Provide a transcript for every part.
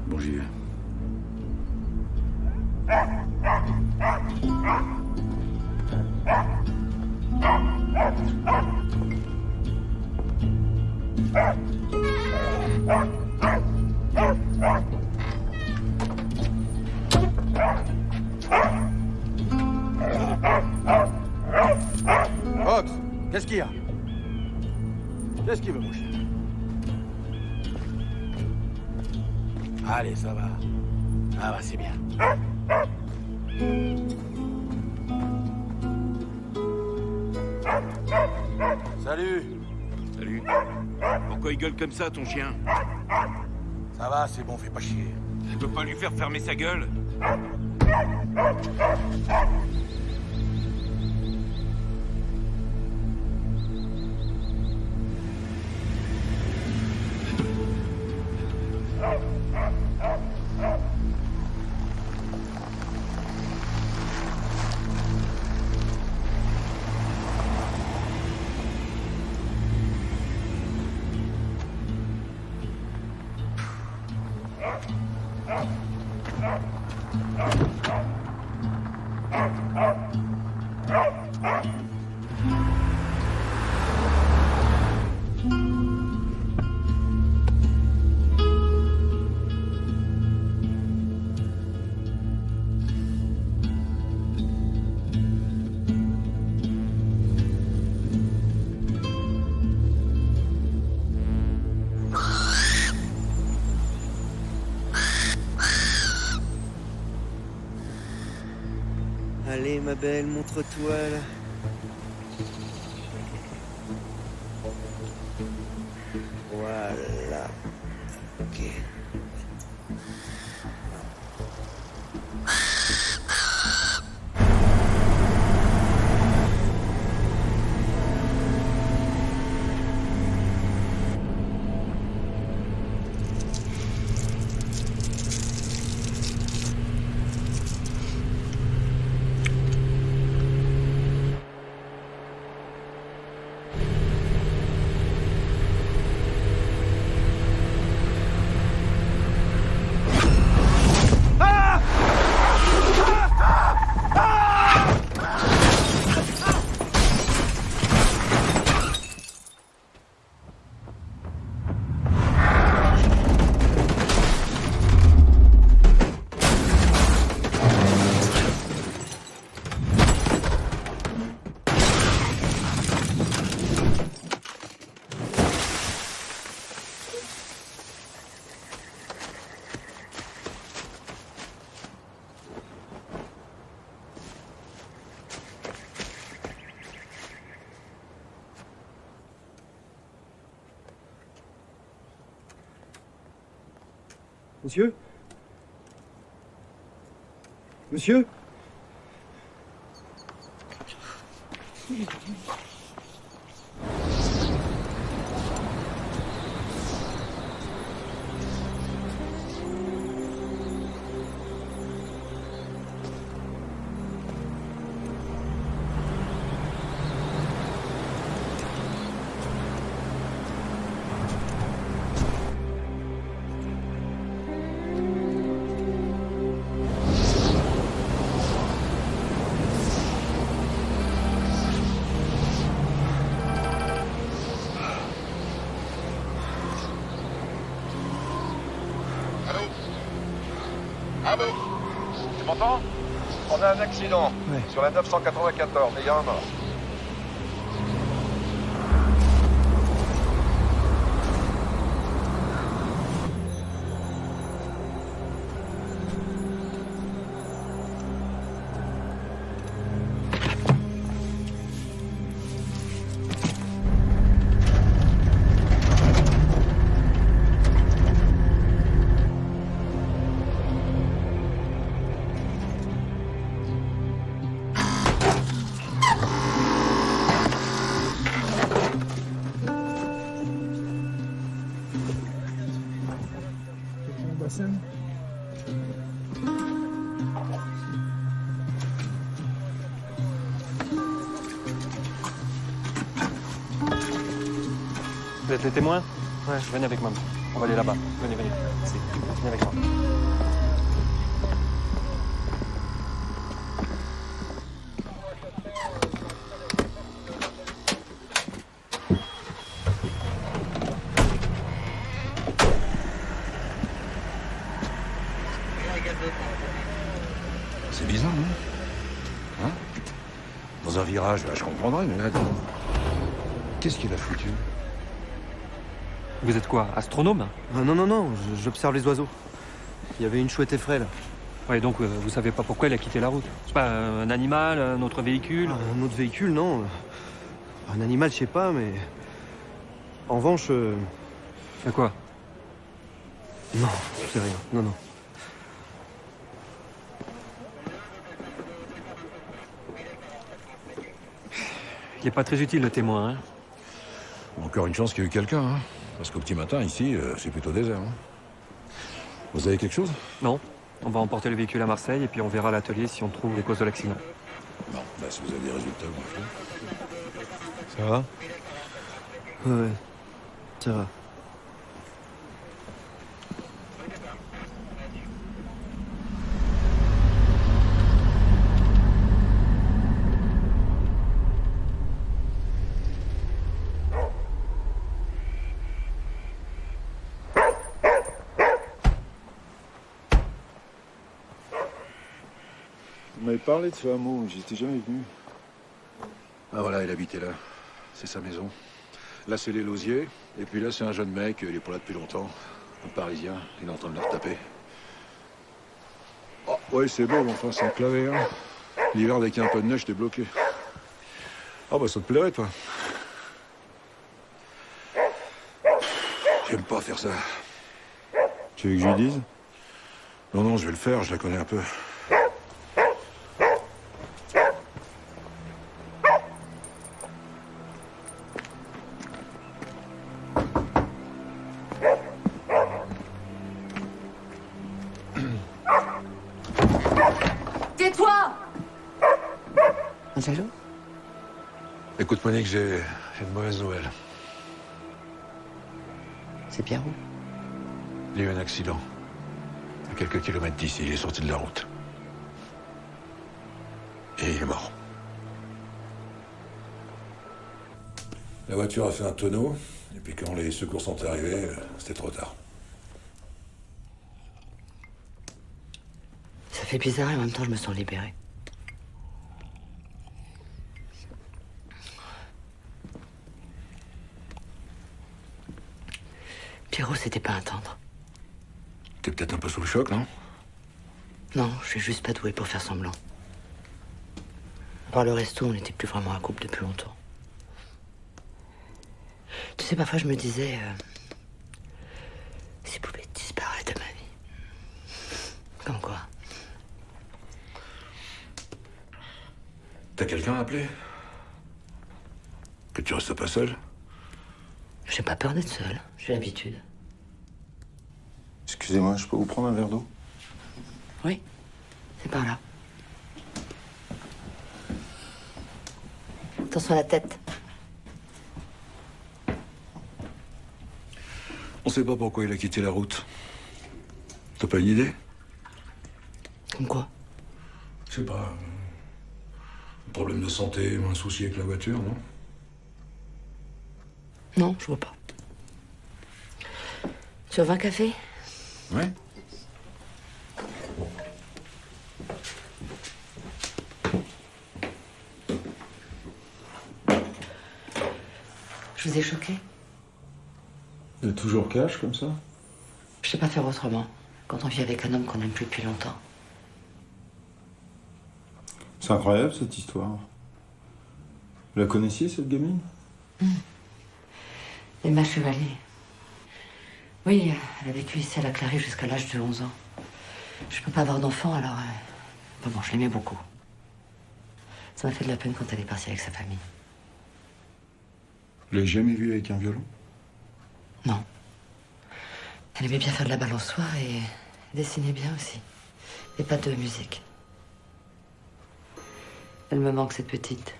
Bon, j'y vais. Fox, qu'est-ce qu'il y a? Qu'est-ce qu'il veut, mon chien? Allez, ça va. Ah bah, c'est bien. Salut. Salut. Pourquoi il gueule comme ça, ton chien? Ça va, c'est bon, fais pas chier. Tu peux pas lui faire fermer sa gueule? Allez, ma belle, montre-toi, là. Voilà. Ok. Monsieur? Monsieur? Allô? Tu m'entends? On a un accident. Ouais. Sur la 994, il y a un mort. Vous êtes les témoins? Ouais, venez avec moi. On va aller là-bas. Venez. Venez avec moi. C'est bizarre, non? Hein? Dans un virage, là, je comprendrais, mais là, qu'est-ce qu'il a foutu? Vous êtes quoi, astronome? Ah, non, j'observe les oiseaux. Il y avait une chouette effraie, là. Ouais, donc vous savez pas pourquoi il a quitté la route? C'est pas un animal, un autre véhicule? Ah, un autre véhicule, non. Un animal, je sais pas, mais... En revanche... À quoi? Non, je sais rien. Non. Il est pas très utile, le témoin, hein? Encore une chance qu'il y a eu quelqu'un, hein? Parce qu'au petit matin, ici, c'est plutôt désert, hein? Vous avez quelque chose? Non. On va emporter le véhicule à Marseille et puis on verra à l'atelier si on trouve les causes de l'accident. Bon, bah, si vous avez des résultats, vous m'appelez. Ça va? Ouais, ça va. Vous m'avez parlé de ce hameau, j'y étais jamais venu. Ah voilà, il habitait là. C'est sa maison. Là, c'est les Lausiers. Et puis là, c'est un jeune mec, il est pas là depuis longtemps. Un Parisien, il est en train de le retaper. Oh, ouais, c'est beau, mais enfin, c'est enclavé, hein. L'hiver, dès qu'il y a un peu de neige, t'es bloqué. Ah bah, ça te plairait, toi. J'aime pas faire ça. Tu veux que je lui dise? Non, je vais le faire, je la connais un peu. Tais-toi! Angelo? Écoute, Monique, j'ai une mauvaise nouvelle. C'est Pierrot. Il y a eu un accident. À quelques kilomètres d'ici, il est sorti de la route. Et il est mort. La voiture a fait un tonneau, et puis quand les secours sont arrivés, c'était trop tard. Ça fait bizarre et en même temps je me sens libérée. Pierrot, c'était pas un tendre. T'es peut-être un peu sous le choc, non? Non, je suis juste pas douée pour faire semblant. À part le resto, on n'était plus vraiment un couple depuis longtemps. Tu sais, parfois je me disais... s'il pouvait disparaître de ma vie. Comme quoi. T'as quelqu'un à appeler? Que tu restes pas seul? J'ai pas peur d'être seule, j'ai l'habitude. Excusez-moi, je peux vous prendre un verre d'eau? Oui, c'est par là. Attention à la tête. On sait pas pourquoi il a quitté la route. T'as pas une idée? Comme quoi? Je sais pas. Un problème de santé, un souci avec la voiture, non? Non, je vois pas. Tu veux un café? Ouais. Je vous ai choqué? Vous êtes toujours cash comme ça? Je sais pas faire autrement. Quand on vit avec un homme qu'on n'aime plus depuis longtemps. C'est incroyable cette histoire. Vous la connaissiez cette gamine? Emma Chevalier. Oui, elle a vécu ici à la Clarisse jusqu'à l'âge de 11 ans. Je peux pas avoir d'enfant, alors... Bon, je l'aimais beaucoup. Ça m'a fait de la peine quand elle est partie avec sa famille. Vous l'avez jamais vue avec un violon? Non. Elle aimait bien faire de la balançoire et dessinait bien aussi. Et pas de musique. Elle me manque, cette petite.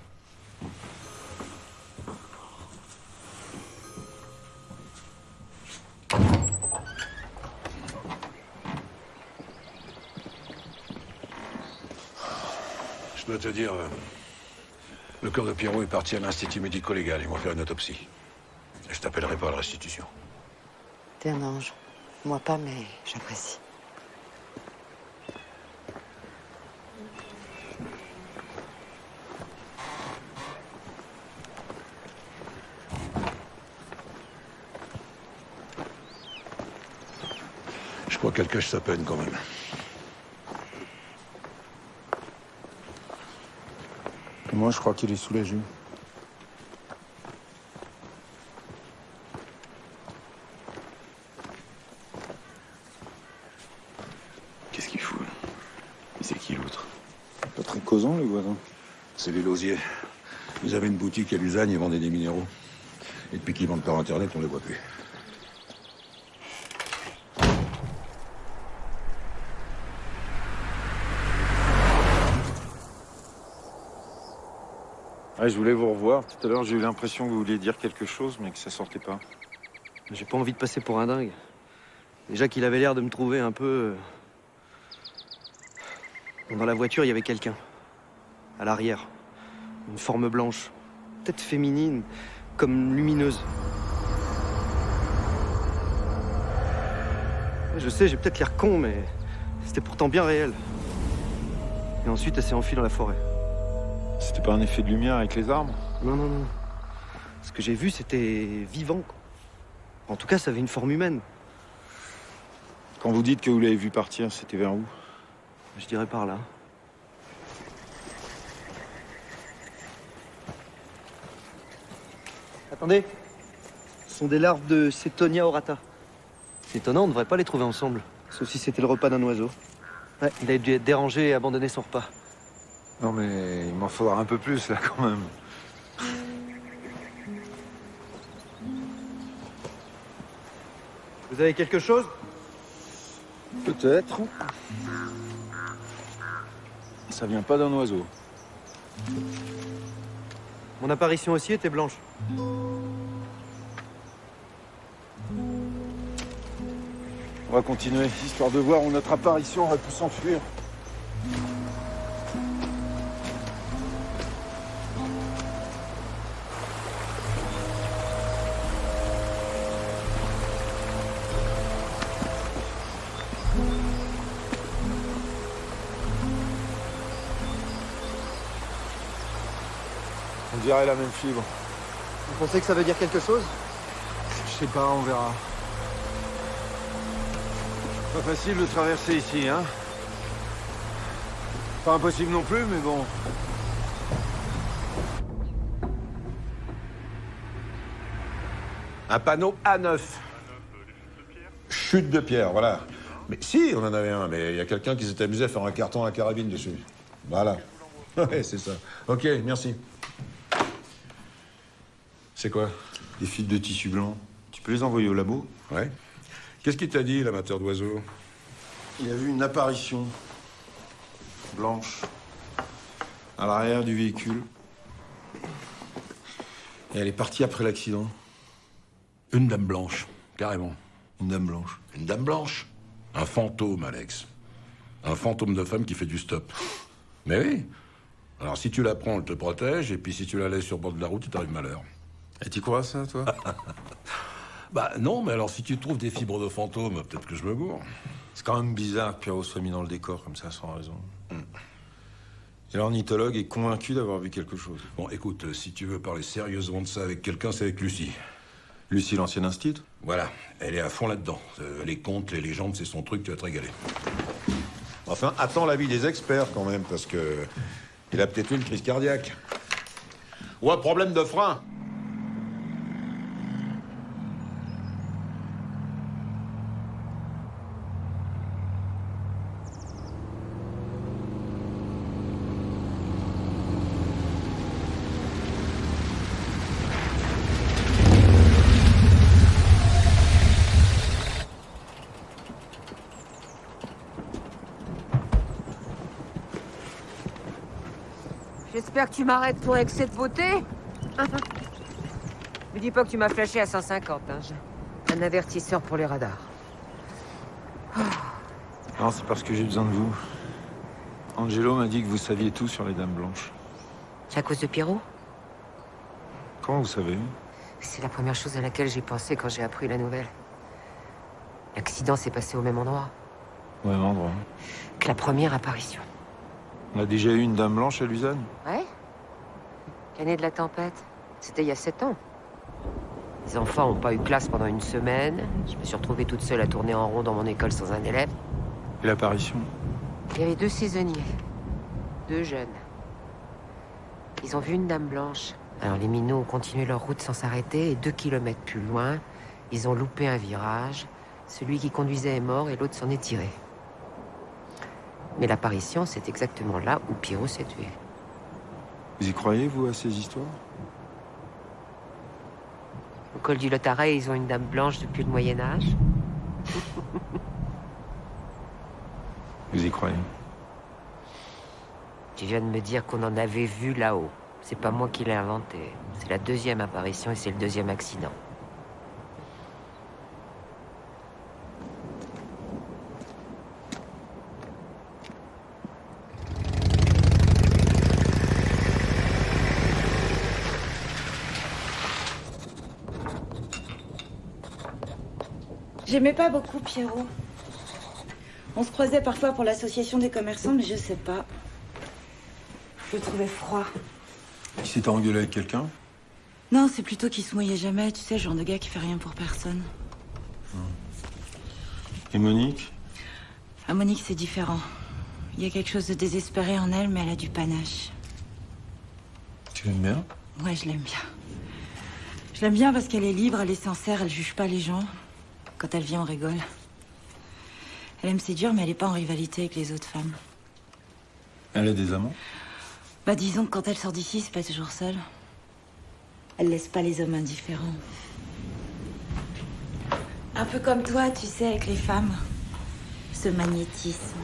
dois te dire, le corps de Pierrot est parti à l'Institut médico-légal. Ils vont faire une autopsie. Et je t'appellerai pas à la restitution. T'es un ange. Moi pas, mais j'apprécie. Je crois qu'elle cache sa peine, quand même. Moi, je crois qu'il est soulagé. Qu'est-ce qu'il fout, là? Et c'est qui, l'autre? Pas très causant, les voisins. C'est les Lausiers. Ils avaient une boutique à Lusagne, ils vendaient des minéraux. Et depuis qu'ils vendent par Internet, on les voit plus. Ouais, je voulais vous revoir. Tout à l'heure, j'ai eu l'impression que vous vouliez dire quelque chose, mais que ça sortait pas. J'ai pas envie de passer pour un dingue. Déjà qu'il avait l'air de me trouver un peu... Dans la voiture, il y avait quelqu'un. À l'arrière. Une forme blanche. Peut-être féminine, comme lumineuse. Je sais, j'ai peut-être l'air con, mais c'était pourtant bien réel. Et ensuite, elle s'est enfuie dans la forêt. C'était pas un effet de lumière avec les arbres? Non, non, non. Ce que j'ai vu, c'était vivant, quoi. En tout cas, ça avait une forme humaine. Quand vous dites que vous l'avez vu partir, c'était vers où? Je dirais par là. Attendez. Ce sont des larves de Cetonia orata. C'est étonnant, on ne devrait pas les trouver ensemble. Sauf si c'était le repas d'un oiseau. Ouais, il a dû être dérangé et abandonner son repas. Non, mais il m'en faudra un peu plus, là, quand même. Vous avez quelque chose? Peut-être. Ça vient pas d'un oiseau. Mon apparition aussi était blanche. On va continuer, histoire de voir où notre apparition aurait pu s'enfuir. On dirait la même fibre. Vous pensez que ça veut dire quelque chose? Je sais pas, on verra. Pas facile de traverser ici, hein? Pas impossible non plus, mais bon. Un panneau A9. Chute de pierre, voilà. Mais si, on en avait un, mais il y a quelqu'un qui s'est amusé à faire un carton à carabine dessus. Voilà. Ouais, c'est ça. Ok, merci. C'est quoi? Des fils de tissu blanc. Tu peux les envoyer au labo? Ouais. Qu'est-ce qu'il t'a dit, l'amateur d'oiseaux? Il a vu une apparition blanche à l'arrière du véhicule. Et elle est partie après l'accident. Une dame blanche, carrément. Une dame blanche. Une dame blanche? Un fantôme, Alex. Un fantôme de femme qui fait du stop. Mais oui. Alors, si tu la prends, elle te protège, et puis si tu la laisses sur le bord de la route, il t'arrive malheur. Et tu crois ça, toi? Bah non, mais alors si tu trouves des fibres de fantôme, peut-être que je me gourre. C'est quand même bizarre que Pierrot soit mis dans le décor comme ça, sans raison. Et l'ornithologue est convaincu d'avoir vu quelque chose. Bon, écoute, si tu veux parler sérieusement de ça avec quelqu'un, c'est avec Lucie. Lucie, l'ancienne institut? Voilà, elle est à fond là-dedans. Les contes, les légendes, c'est son truc, tu vas te régaler. Enfin, attends l'avis des experts quand même, parce que... il a peut-être eu une crise cardiaque. Ou un problème de frein. J'espère que tu m'arrêtes pour excès de beauté. Me dis pas que tu m'as flashé à 150, hein. J'ai un avertisseur pour les radars. Non, c'est parce que j'ai besoin de vous. Angelo m'a dit que vous saviez tout sur les Dames Blanches. C'est à cause de Pierrot? Comment vous savez? C'est la première chose à laquelle j'ai pensé quand j'ai appris la nouvelle. L'accident s'est passé au même endroit Au même endroit. que la première apparition. On a déjà eu une Dame Blanche à Luzanne? Ouais? L'année de la tempête. C'était il y a 7 ans. Les enfants n'ont pas eu classe pendant une semaine. Je me suis retrouvée toute seule à tourner en rond dans mon école sans un élève. Et l'apparition? Il y avait 2 saisonniers. 2 jeunes. Ils ont vu une Dame Blanche. Alors les minots ont continué leur route sans s'arrêter et 2 kilomètres plus loin, ils ont loupé un virage. Celui qui conduisait est mort et l'autre s'en est tiré. Mais l'apparition, c'est exactement là où Pierrot s'est tué. Vous y croyez, vous, à ces histoires? Au col du Lotaret, ils ont une Dame Blanche depuis le Moyen-Âge. Vous y croyez? Tu viens de me dire qu'on en avait vu là-haut. C'est pas moi qui l'ai inventé. C'est la 2e apparition et c'est le 2e accident. J'aimais pas beaucoup Pierrot. On se croisait parfois pour l'association des commerçants, mais je sais pas. Je le trouvais froid. Il s'était engueulé avec quelqu'un? Non, c'est plutôt qu'il se mouillait jamais, tu sais, le genre de gars qui fait rien pour personne. Et Monique? À Monique, c'est différent. Il y a quelque chose de désespéré en elle, mais elle a du panache. Tu l'aimes bien? Ouais, je l'aime bien. Je l'aime bien parce qu'elle est libre, elle est sincère, elle juge pas les gens. Quand elle vient, on rigole. Elle aime séduire, mais elle est pas en rivalité avec les autres femmes. Elle a des amants? Bah disons que quand elle sort d'ici, c'est pas toujours seule. Elle laisse pas les hommes indifférents. Un peu comme toi, tu sais, avec les femmes. Ce magnétisme.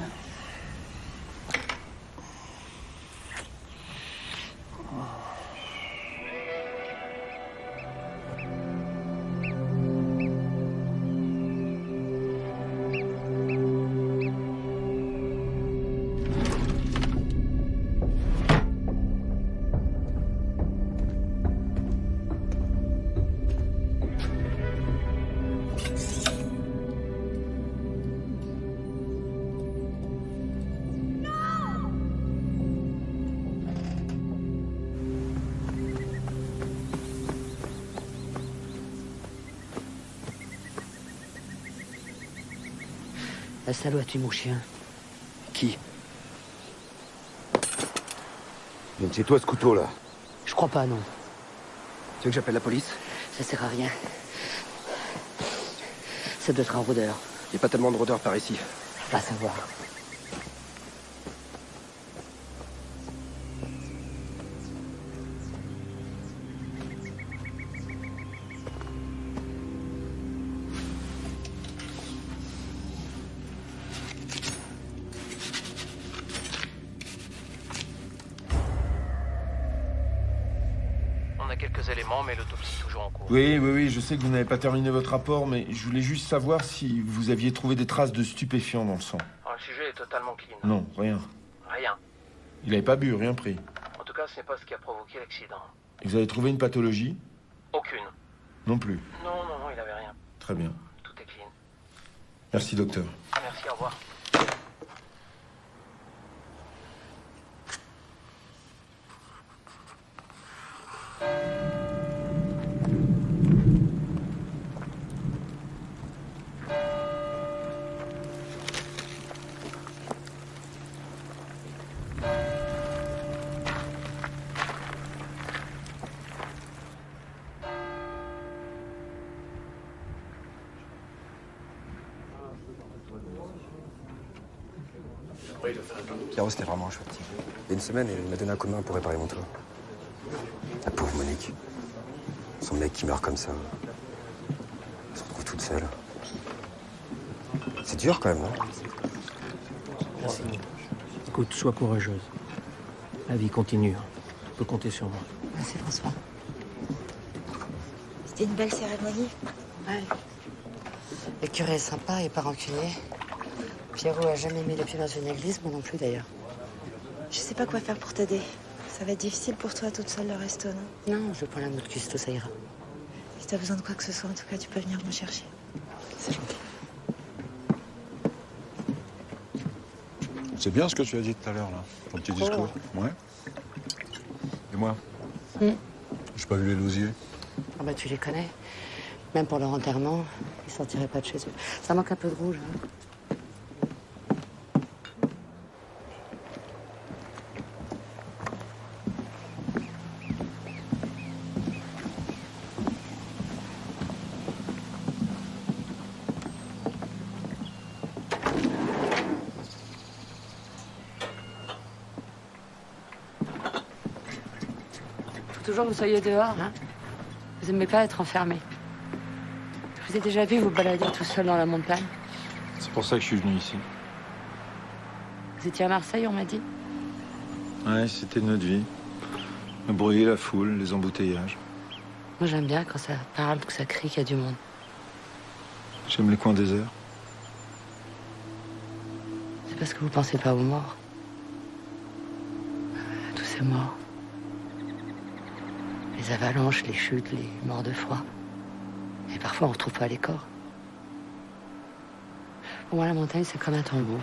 La salaud a tué mon chien. Qui? Donc c'est toi ce couteau là? Je crois pas, non. Tu veux que j'appelle la police? Ça sert à rien. Ça doit être un rôdeur. Y a pas tellement de rôdeurs par ici. Va savoir. On a quelques éléments, mais l'autopsie est toujours en cours. Oui, je sais que vous n'avez pas terminé votre rapport, mais je voulais juste savoir si vous aviez trouvé des traces de stupéfiants dans le sang. Le sujet est totalement clean. Non, rien. Rien. Il n'avait pas bu, rien pris. En tout cas, ce n'est pas ce qui a provoqué l'accident. Et vous avez trouvé une pathologie? Aucune. Non plus. Non, il avait rien. Très bien. Tout est clean. Merci, docteur. Merci, au revoir. Pierrot, c'était vraiment un chouette type. Il y a une semaine, il m'a donné un coup de main pour réparer mon toit. La pauvre Monique. Son mec qui meurt comme ça. Elle se retrouve toute seule. C'est dur quand même, non? Écoute, sois courageuse. La vie continue. Tu peux compter sur moi. Merci, François. C'était une belle cérémonie. Ouais. Le curé est sympa et pas rancunier. Pierrot a jamais mis les pieds dans une église, moi non plus d'ailleurs. Je sais pas quoi faire pour t'aider. Ça va être difficile pour toi toute seule le resto, non? Non, je prends la mot de cuistot, ça ira. Si t'as besoin de quoi que ce soit, en tout cas, tu peux venir me chercher. C'est gentil. C'est bien ce que tu as dit tout à l'heure, là, ton petit discours. Ouais. Et moi J'ai pas vu les lousiers. Ah bah tu les connais. Même pour leur enterrement, ils sortiraient pas de chez eux. Ça manque un peu de rouge, hein. Faut toujours que vous soyez dehors, hein. Vous aimez pas être enfermé. Je vous ai déjà vu vous balader tout seul dans la montagne. C'est pour ça que je suis venu ici. Vous étiez à Marseille, on m'a dit. Ouais, c'était notre vie. Le bruit, la foule, les embouteillages. Moi, j'aime bien quand ça parle, que ça crie, qu'il y a du monde. J'aime les coins déserts. C'est parce que vous pensez pas aux morts. À tous ces morts. Les avalanches, les chutes, les morts de froid. Et parfois, on retrouve pas les corps. Pour moi, la montagne, c'est comme un tombeau.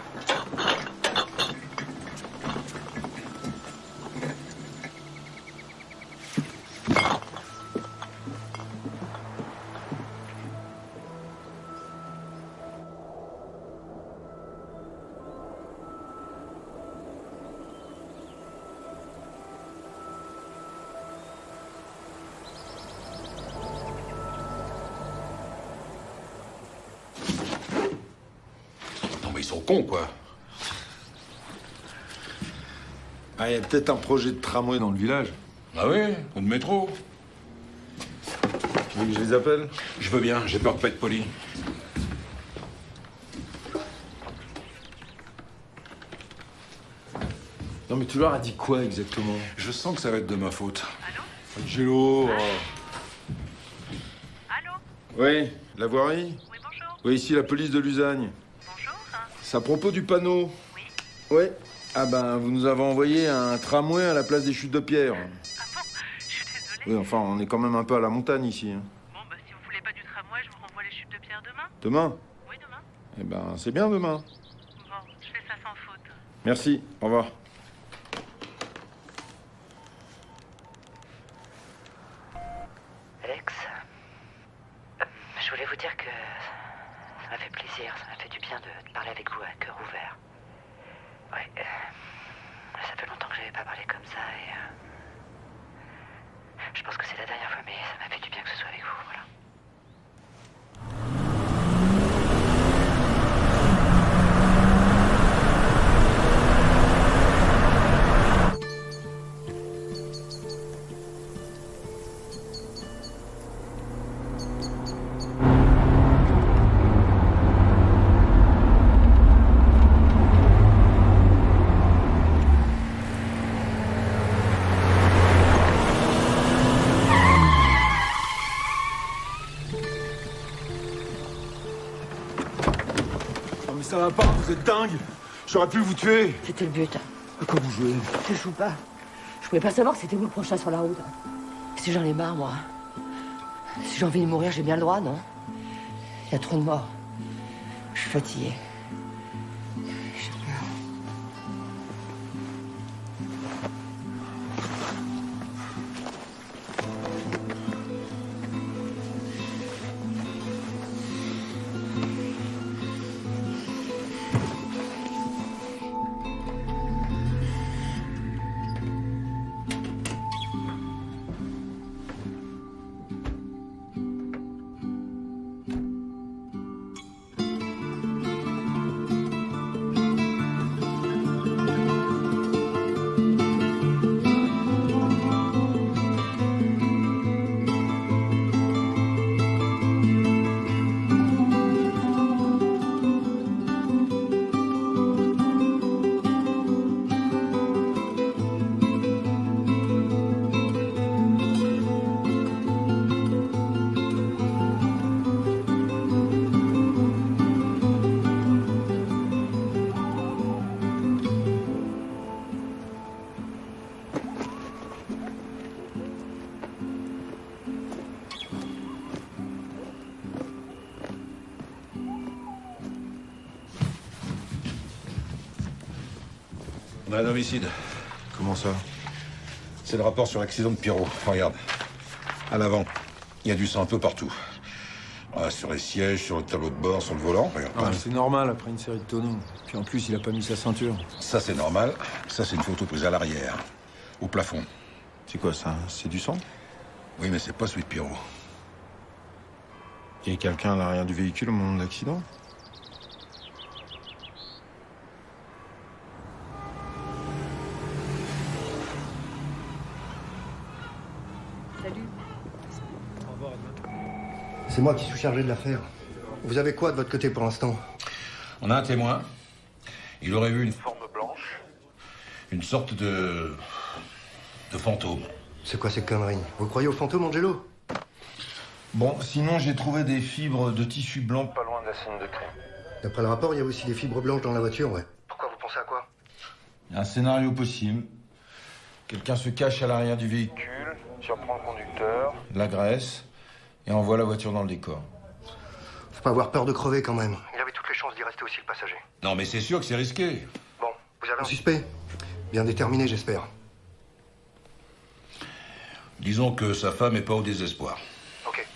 Ils sont cons, quoi. Ah, il y a peut-être un projet de tramway dans le village. Ah oui, ou de métro. Tu veux que je les appelle? Je veux bien, j'ai peur de pas être poli. Non, mais tu leur as dit quoi exactement? Je sens que ça va être de ma faute. Angelo. Allô? Oui, la voirie? Oui, bonjour. Oui, ici la police de Lusagne. Bonjour. C'est à propos du panneau. Oui. Ouais. Ah ben, vous nous avez envoyé un tramway à la place des chutes de pierre. Ah bon? Je suis désolée. Oui, enfin, on est quand même un peu à la montagne ici. Hein. Bon, bah si vous voulez pas du tramway, je vous renvoie les chutes de pierre demain. Demain? Oui, demain. Eh ben, c'est bien demain. Bon, je fais ça sans faute. Merci, au revoir. Alex, je voulais vous dire que ça m'a fait plaisir, ça m'a fait du bien de parler avec vous à cœur ouvert. Ouais, ça fait longtemps que j'avais pas parlé comme ça et je pense que c'est la dernière fois, mais ça m'a fait du bien que ce soit avec vous, voilà. Non mais ça va pas, vous êtes dingue. J'aurais pu vous tuer. C'était le but. À quoi vous jouez? Je joue pas. Je pouvais pas savoir que c'était vous le prochain sur la route. Si j'en ai marre, moi. Si j'ai envie de mourir, j'ai bien le droit, non? Il y a trop de morts. Je suis fatiguée. J'ai peur. On a un homicide. Comment ça? C'est le rapport sur l'accident de Pierrot. Regarde. À l'avant. Il y a du sang un peu partout. Ah, sur les sièges, sur le tableau de bord, sur le volant. Regarde. Ah, c'est normal après une série de tonneaux. Puis en plus, il a pas mis sa ceinture. Ça, c'est normal. Ça, c'est une photo prise à l'arrière. Au plafond. C'est quoi ça? C'est du sang? Oui, mais c'est pas celui de Pierrot. Il y a quelqu'un à l'arrière du véhicule au moment de l'accident? Salut. C'est moi qui suis chargé de l'affaire. Vous avez quoi de votre côté pour l'instant? On a un témoin. Il aurait vu une forme blanche. Une sorte de fantôme. C'est quoi ces conneries? Vous croyez aux fantômes, Angelo? Bon, sinon j'ai trouvé des fibres de tissu blanc pas loin de la scène de crime. D'après le rapport, il y a aussi des fibres blanches dans la voiture, ouais. Pourquoi vous pensez à quoi? Un scénario possible. Quelqu'un se cache à l'arrière du véhicule, surprend le conducteur, l'agresse et envoie la voiture dans le décor. Faut pas avoir peur de crever quand même. Il avait toutes les chances d'y rester aussi, le passager. Non, mais c'est sûr que c'est risqué. Bon, vous avez un suspect? Bien déterminé, j'espère. Disons que sa femme est pas au désespoir. Ok.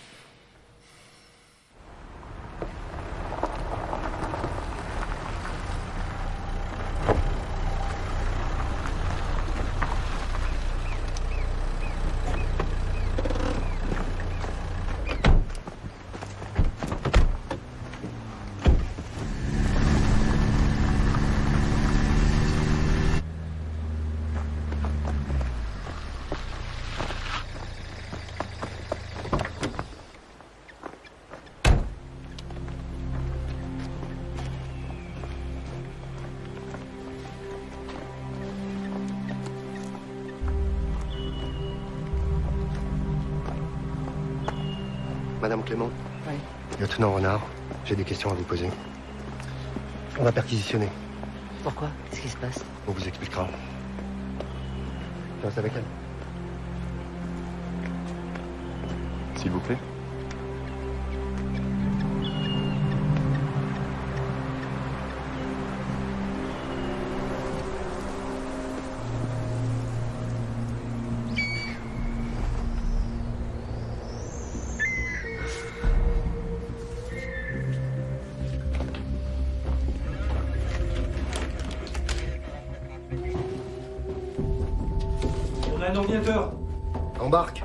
Madame Clément? Oui. Lieutenant Renard, j'ai des questions à vous poser. On va perquisitionner. Pourquoi? Qu'est-ce qui se passe? On vous expliquera. Je reste avec elle. S'il vous plaît. On a un ordinateur. Embarque.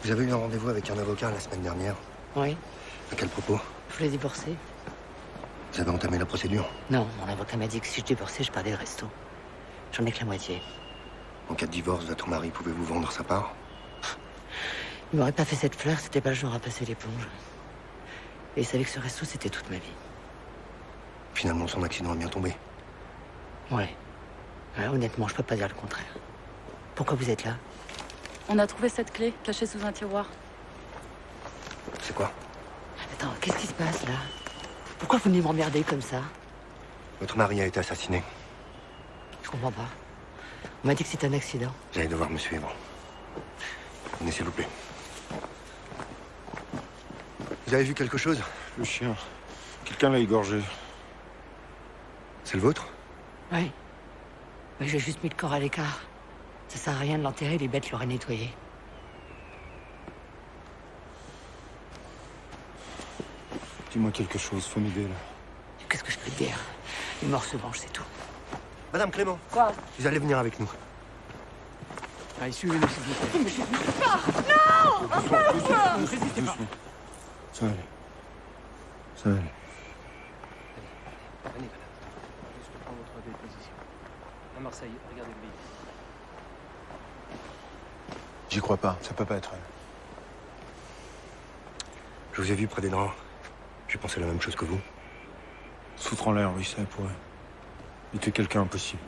Vous avez eu un rendez-vous avec un avocat la semaine dernière. Oui. À quel propos? Je voulais divorcer. Vous avez entamé la procédure. Non, mon avocat m'a dit que si je divorçais, je perdais le resto. J'en ai que la moitié. En cas de divorce, votre mari pouvait vous vendre sa part? Il m'aurait pas fait cette fleur, c'était pas le genre à passer l'éponge. Et il savait que ce resto, c'était toute ma vie. Finalement, son accident est bien tombé. Ouais. Ouais, honnêtement, je peux pas dire le contraire. Pourquoi vous êtes là? On a trouvé cette clé cachée sous un tiroir. C'est quoi? Attends, qu'est-ce qui se passe là? Pourquoi vous venez m'emmerder comme ça? Votre mari a été assassiné. Je comprends pas. On m'a dit que c'était un accident. Vous allez devoir me suivre. Venez, s'il vous plaît. Vous avez vu quelque chose? Le chien. Quelqu'un l'a égorgé. C'est le vôtre? Oui. Mais j'ai juste mis le corps à l'écart. Ça sert à rien de l'enterrer, les bêtes l'auraient nettoyé. Dis-moi quelque chose, faut m'aider là. Qu'est-ce que je peux te dire? Les morts se vengent, c'est tout. Madame Clément. Quoi? Vous allez venir avec nous. Allez, suivez-nous, s'il vous plaît. Mais je pas. Non. Doucement. Ça va aller. Ça va aller. Venez, madame. Juste prendre votre déposition. À Marseille, regardez le billet. J'y crois pas, ça peut pas être elle. Je vous ai vu près des draps. J'ai pensé la même chose que vous. Se foutre en l'air, oui, ça pourrait. Il était quelqu'un impossible.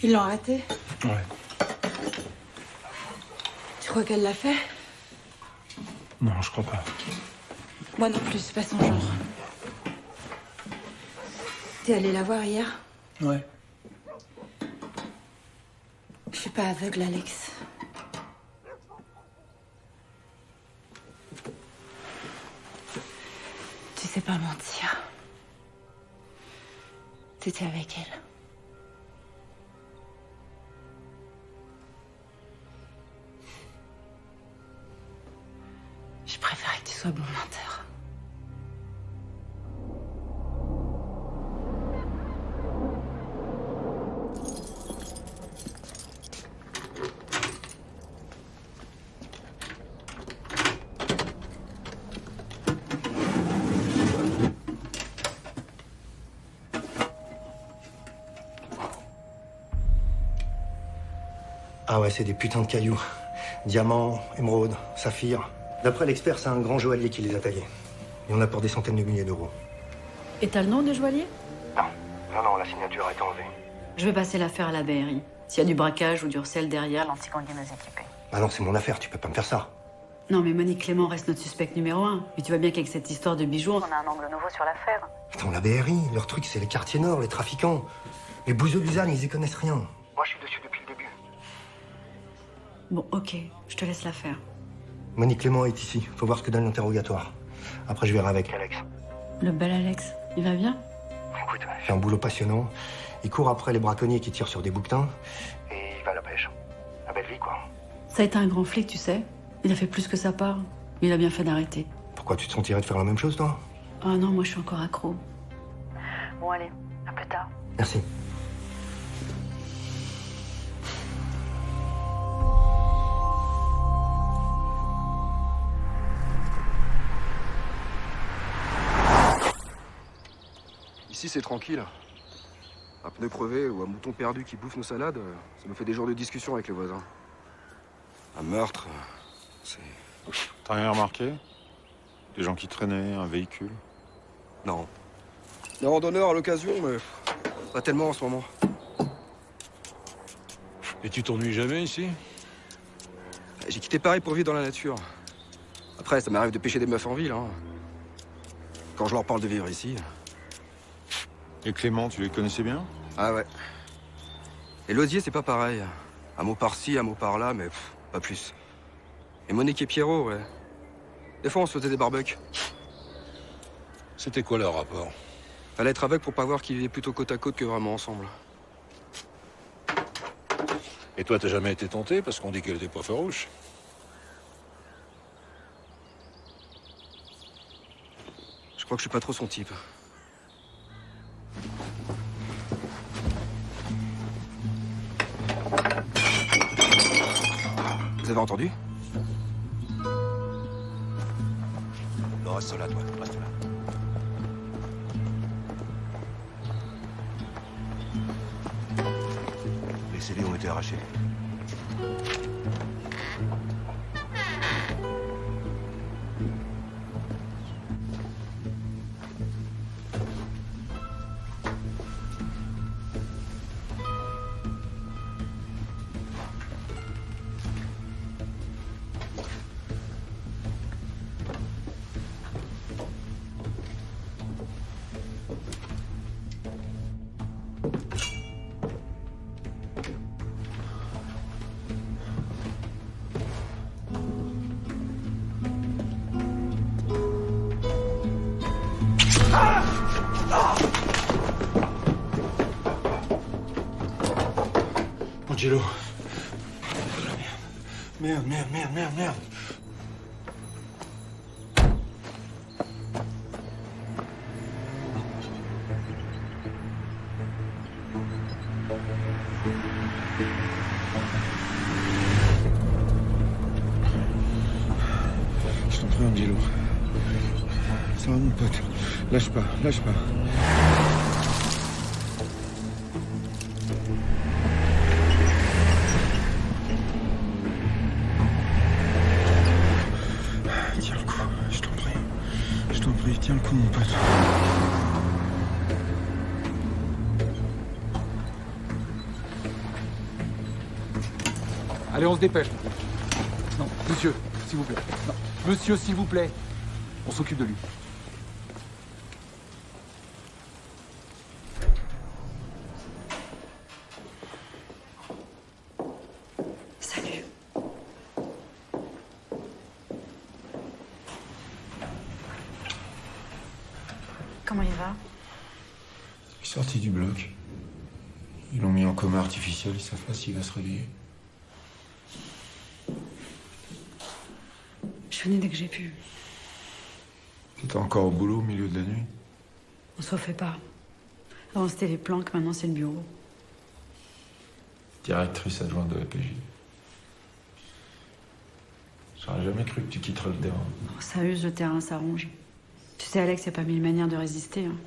Ils l'ont arrêté? Ouais. Tu crois qu'elle l'a fait? Non, je crois pas. Moi non plus, c'est pas son genre. T'es allé la voir hier? Ouais. Je suis pas aveugle, Alex. Tu sais pas mentir. T'étais avec elle. Je préférais que tu sois bon menteur. Ah ouais, c'est des putains de cailloux. Diamants, émeraudes, saphirs. D'après l'expert, c'est un grand joaillier qui les a taillés. Il y en a pour des centaines de milliers d'euros. Et t'as le nom du joaillier? Non, la signature a été enlevée. Je vais passer l'affaire à la BRI. S'il y a du braquage ou du recel derrière, l'antigang est équipé. Ah non, c'est mon affaire, tu peux pas me faire ça. Non, mais Monique Clément reste notre suspect numéro 1. Mais tu vois bien qu'avec cette histoire de bijoux, on a un angle nouveau sur l'affaire. Attends, la BRI, leur truc, c'est les quartiers nord, les trafiquants. Les bouseux d'Uzanne, ils y connaissent rien. Moi, je suis dessus depuis le début. Bon, ok, je te laisse l'affaire. Monique Clément est ici. Faut voir ce que donne l'interrogatoire. Après, je verrai avec Alex. Le bel Alex, il va bien? Écoute, il fait un boulot passionnant. Il court après les braconniers qui tirent sur des bouquetins. Et il va à la pêche. La belle vie, quoi. Ça a été un grand flic, tu sais. Il a fait plus que sa part. Il a bien fait d'arrêter. Pourquoi tu te sentirais de faire la même chose, toi? Ah non, moi je suis encore accro. Bon, allez, à plus tard. Merci. Ici, c'est tranquille. Un pneu crevé ou un mouton perdu qui bouffe nos salades, ça me fait des jours de discussion avec les voisins. Un meurtre, c'est... T'as rien remarqué? Des gens qui traînaient, un véhicule? Non. Des randonneurs à l'occasion, mais pas tellement en ce moment. Et tu t'ennuies jamais ici? J'ai quitté Paris pour vivre dans la nature. Après, ça m'arrive de pêcher des meufs en ville, hein. Quand je leur parle de vivre ici... Et Clément, tu les connaissais bien? Ah ouais. Et l'osier, c'est pas pareil. Un mot par-ci, un mot par-là, mais pas plus. Et Monique et Pierrot, ouais. Des fois, on se faisait des barbecues. C'était quoi leur rapport? Fallait être aveugle pour pas voir qu'ils vivaient plutôt côte à côte que vraiment ensemble. Et toi, t'as jamais été tenté parce qu'on dit qu'elle était pas farouche? Je crois que je suis pas trop son type. Vous avez entendu? Non, reste là, toi. Reste là. Les scellés ont été arrachés. Angelo. Merde. Merde. Je t'en prie, Angelo. Ça va, mon pote. Lâche pas. Tiens le coup, je t'en prie, tiens le coup, mon pote. Allez, on se dépêche. Non, monsieur, s'il vous plaît. Non. Monsieur, s'il vous plaît. On s'occupe de lui. Salut. Comment il va? Il est sorti du bloc. Ils l'ont mis en coma artificiel, ils savent pas s'il va se réveiller. Je venais dès que j'ai pu. T'étais encore au boulot au milieu de la nuit? On se refait pas. Avant c'était les planques, maintenant c'est le bureau. Directrice adjointe de la PJ. J'aurais jamais cru que tu quitterais le terrain. Oh, ça use, le terrain s'arrange. Tu sais, Alex, y a pas mille manières de résister. Hein.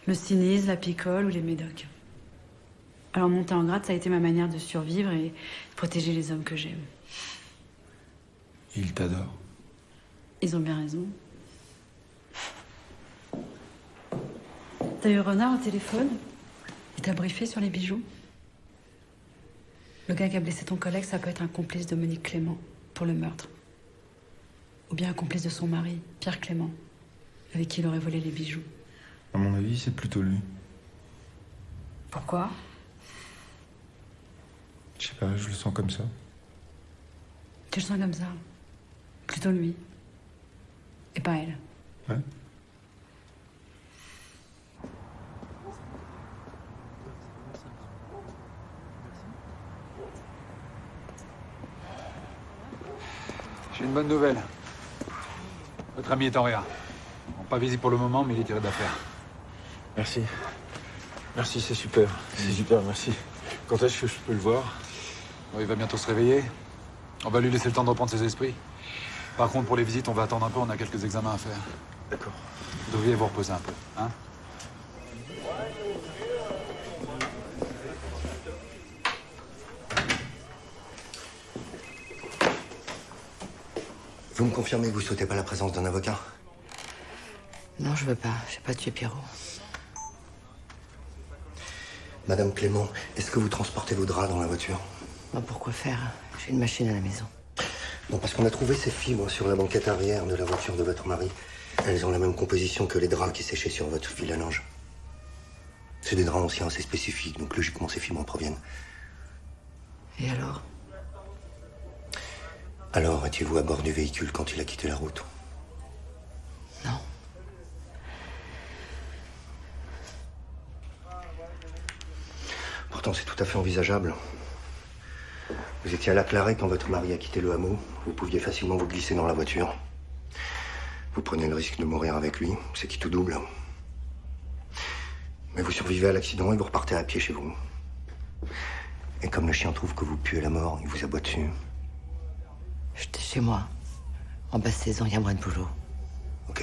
Le cynisme, la picole ou les médocs. Alors monter en grade, ça a été ma manière de survivre et de protéger les hommes que j'aime. Ils t'adorent. Ils ont bien raison. T'as eu Renard au téléphone? Il t'a briefé sur les bijoux? Le gars qui a blessé ton collègue, ça peut être un complice de Monique Clément pour le meurtre. Ou bien un complice de son mari, Pierre Clément, avec qui il aurait volé les bijoux. À mon avis, c'est plutôt lui. Pourquoi? Je sais pas, je le sens comme ça. Tu le sens comme ça? Plutôt lui. Et pas elle. Ouais. J'ai une bonne nouvelle. Votre ami est en réa. Bon, pas visible pour le moment, mais il est tiré d'affaire. Merci. Merci, c'est super. C'est super, merci. Quand est-ce que je peux le voir? Bon, il va bientôt se réveiller. On va lui laisser le temps de reprendre ses esprits. Par contre, pour les visites, on va attendre un peu, on a quelques examens à faire. D'accord. Vous devriez vous reposer un peu, hein? Vous me confirmez que vous souhaitez pas la présence d'un avocat? Non, je veux pas. J'ai pas tué Pierrot. Madame Clément, est-ce que vous transportez vos draps dans la voiture? Bah, pourquoi faire? J'ai une machine à la maison. Non, parce qu'on a trouvé ces fibres sur la banquette arrière de la voiture de votre mari. Elles ont la même composition que les draps qui séchaient sur votre fil à linge. C'est des draps anciens assez spécifiques, donc logiquement ces fibres en proviennent. Et alors? Alors, étiez-vous à bord du véhicule quand il a quitté la route? Non. Pourtant, c'est tout à fait envisageable. Vous étiez à la Clarée quand votre mari a quitté le hameau. Vous pouviez facilement vous glisser dans la voiture. Vous prenez le risque de mourir avec lui, c'est qui tout double. Mais vous survivez à l'accident et vous repartez à pied chez vous. Et comme le chien trouve que vous puez la mort, il vous aboie dessus. J'étais chez moi. En basse saison, il y a moins de boulot. Ok.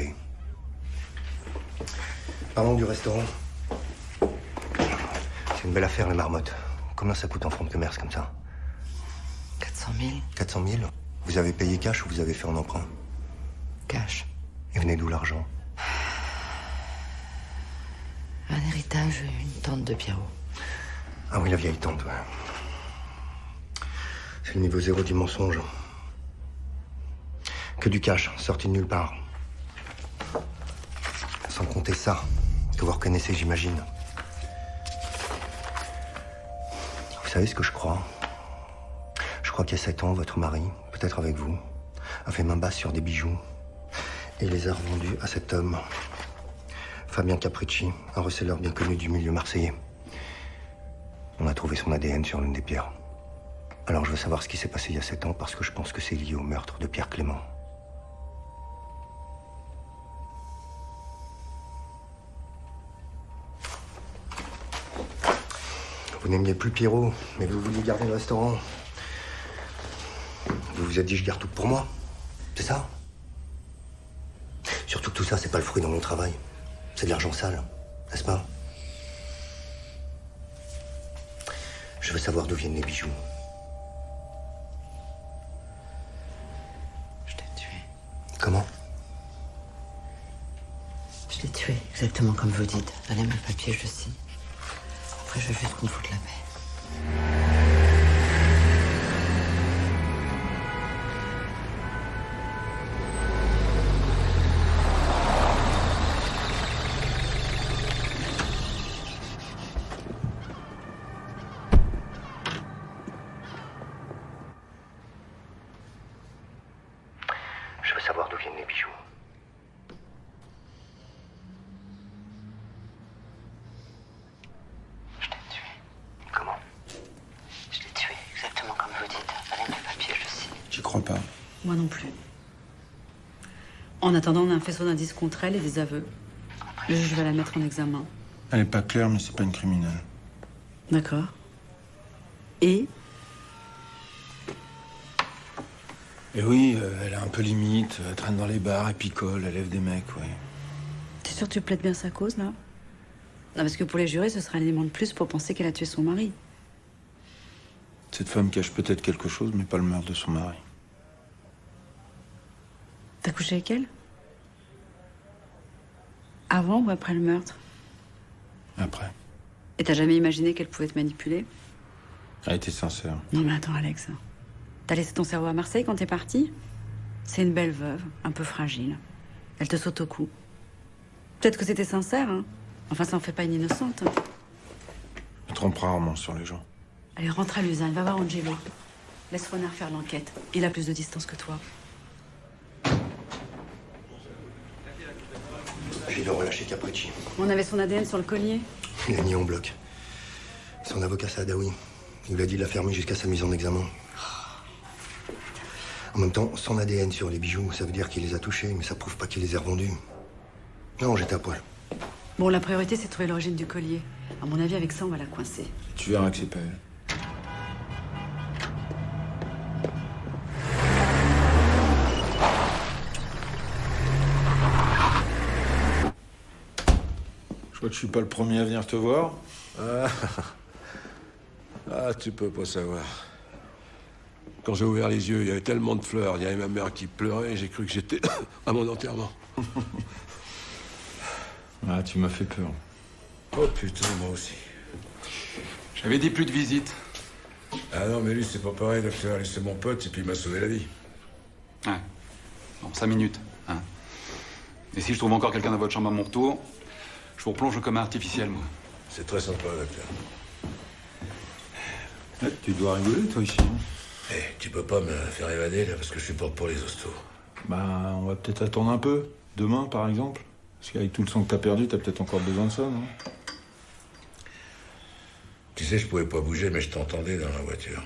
Parlons du restaurant. C'est une belle affaire, les marmottes. Combien ça coûte en fonds de commerce comme ça? 400 000. 400 000? Vous avez payé cash ou vous avez fait en emprunt? Cash. Et venez d'où l'argent? Un héritage, une tante de Pierrot. Ah oui, la vieille tante, ouais. C'est le niveau zéro du mensonge. Que du cash, sorti de nulle part. Sans compter ça, que vous reconnaissez, j'imagine. Vous savez ce que je crois? Je crois qu'il y a 7 ans, votre mari, peut-être avec vous, a fait main basse sur des bijoux et les a revendus à cet homme, Fabien Capricci, un receleur bien connu du milieu marseillais. On a trouvé son ADN sur l'une des pierres. Alors je veux savoir ce qui s'est passé il y a 7 ans parce que je pense que c'est lié au meurtre de Pierre Clément. Vous n'aimiez plus Pierrot, mais vous vouliez garder le restaurant. Vous vous êtes dit, je garde tout pour moi. C'est ça? Surtout que tout ça, c'est pas le fruit de mon travail. C'est de l'argent sale, n'est-ce pas? Je veux savoir d'où viennent les bijoux. Je l'ai tué. Comment? Je l'ai tué, exactement comme vous dites. Donnez-moi le papier, je le signe. Après, je veux juste qu'on me foute la paix. pas. Moi non plus. En attendant, on a un faisceau d'indices contre elle et des aveux. Le juge va la mettre en examen. Elle est pas claire, mais c'est pas une criminelle. D'accord. Et Et oui, elle est un peu limite, elle traîne dans les bars, elle picole, elle lève des mecs, ouais. t'es sûr que tu plaides bien sa cause, là? Non, parce que pour les jurés, ce sera un élément de plus pour penser qu'elle a tué son mari. Cette femme cache peut-être quelque chose, mais pas le meurtre de son mari. T'as couché avec elle? Avant ou après le meurtre? Après. Et t'as jamais imaginé qu'elle pouvait te manipuler? Elle était sincère. Non mais attends, Alex. T'as laissé ton cerveau à Marseille quand t'es parti? C'est une belle veuve, un peu fragile. Elle te saute au cou. Peut-être que c'était sincère, hein. Enfin, ça en fait pas une innocente. Elle trompe rarement sur les gens. Allez, rentre à l'usine, va voir Angelo. Laisse Renard faire l'enquête. Il a plus de distance que toi. J'ai le relâché Capricci. On avait son ADN sur le collier. Il a nié en bloc. Son avocat Saadawi. Il lui a dit de la fermer jusqu'à sa mise en examen. En même temps, son ADN sur les bijoux, ça veut dire qu'il les a touchés, mais ça prouve pas qu'il les a revendus. Non, j'étais à poil. Bon, la priorité, c'est de trouver l'origine du collier. À mon avis, avec ça, on va la coincer. Tu verras que c'est pas elle. Je crois que je suis pas le premier à venir te voir. Ah, tu peux pas savoir. Quand j'ai ouvert les yeux, il y avait tellement de fleurs. Il y avait ma mère qui pleurait et j'ai cru que j'étais à mon enterrement. Ah, tu m'as fait peur. Oh putain, moi aussi. J'avais dit plus de visites. Ah non, mais lui, c'est pas pareil, docteur. Lui, c'est mon pote et puis il m'a sauvé la vie. Ouais. Bon, 5 minutes. Hein. Et si je trouve encore quelqu'un dans votre chambre à mon retour, je vous replonge comme un artificiel, moi. C'est très sympa, docteur. Ouais, tu dois rigoler, toi, ici. Eh, tu peux pas me faire évader, là, parce que je supporte pas les hostos. Bah, on va peut-être attendre un peu. Demain, par exemple. Parce qu'avec tout le sang que t'as perdu, t'as peut-être encore besoin de ça, non? Tu sais, je pouvais pas bouger, mais je t'entendais dans la voiture.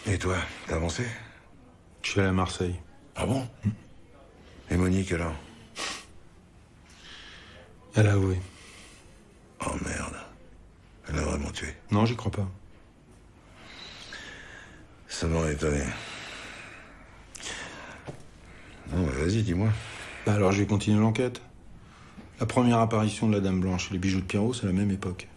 Et toi, t'as avancé? Je suis allé à Marseille. Ah bon? Et Monique, alors? Elle a avoué. Oh merde. Elle l'a vraiment tué. Non, j'y crois pas. Ça m'aurait étonné. Non, mais vas-y, dis-moi. Bah alors, je vais continuer l'enquête. La première apparition de la Dame Blanche et les bijoux de Pierrot, c'est la même époque.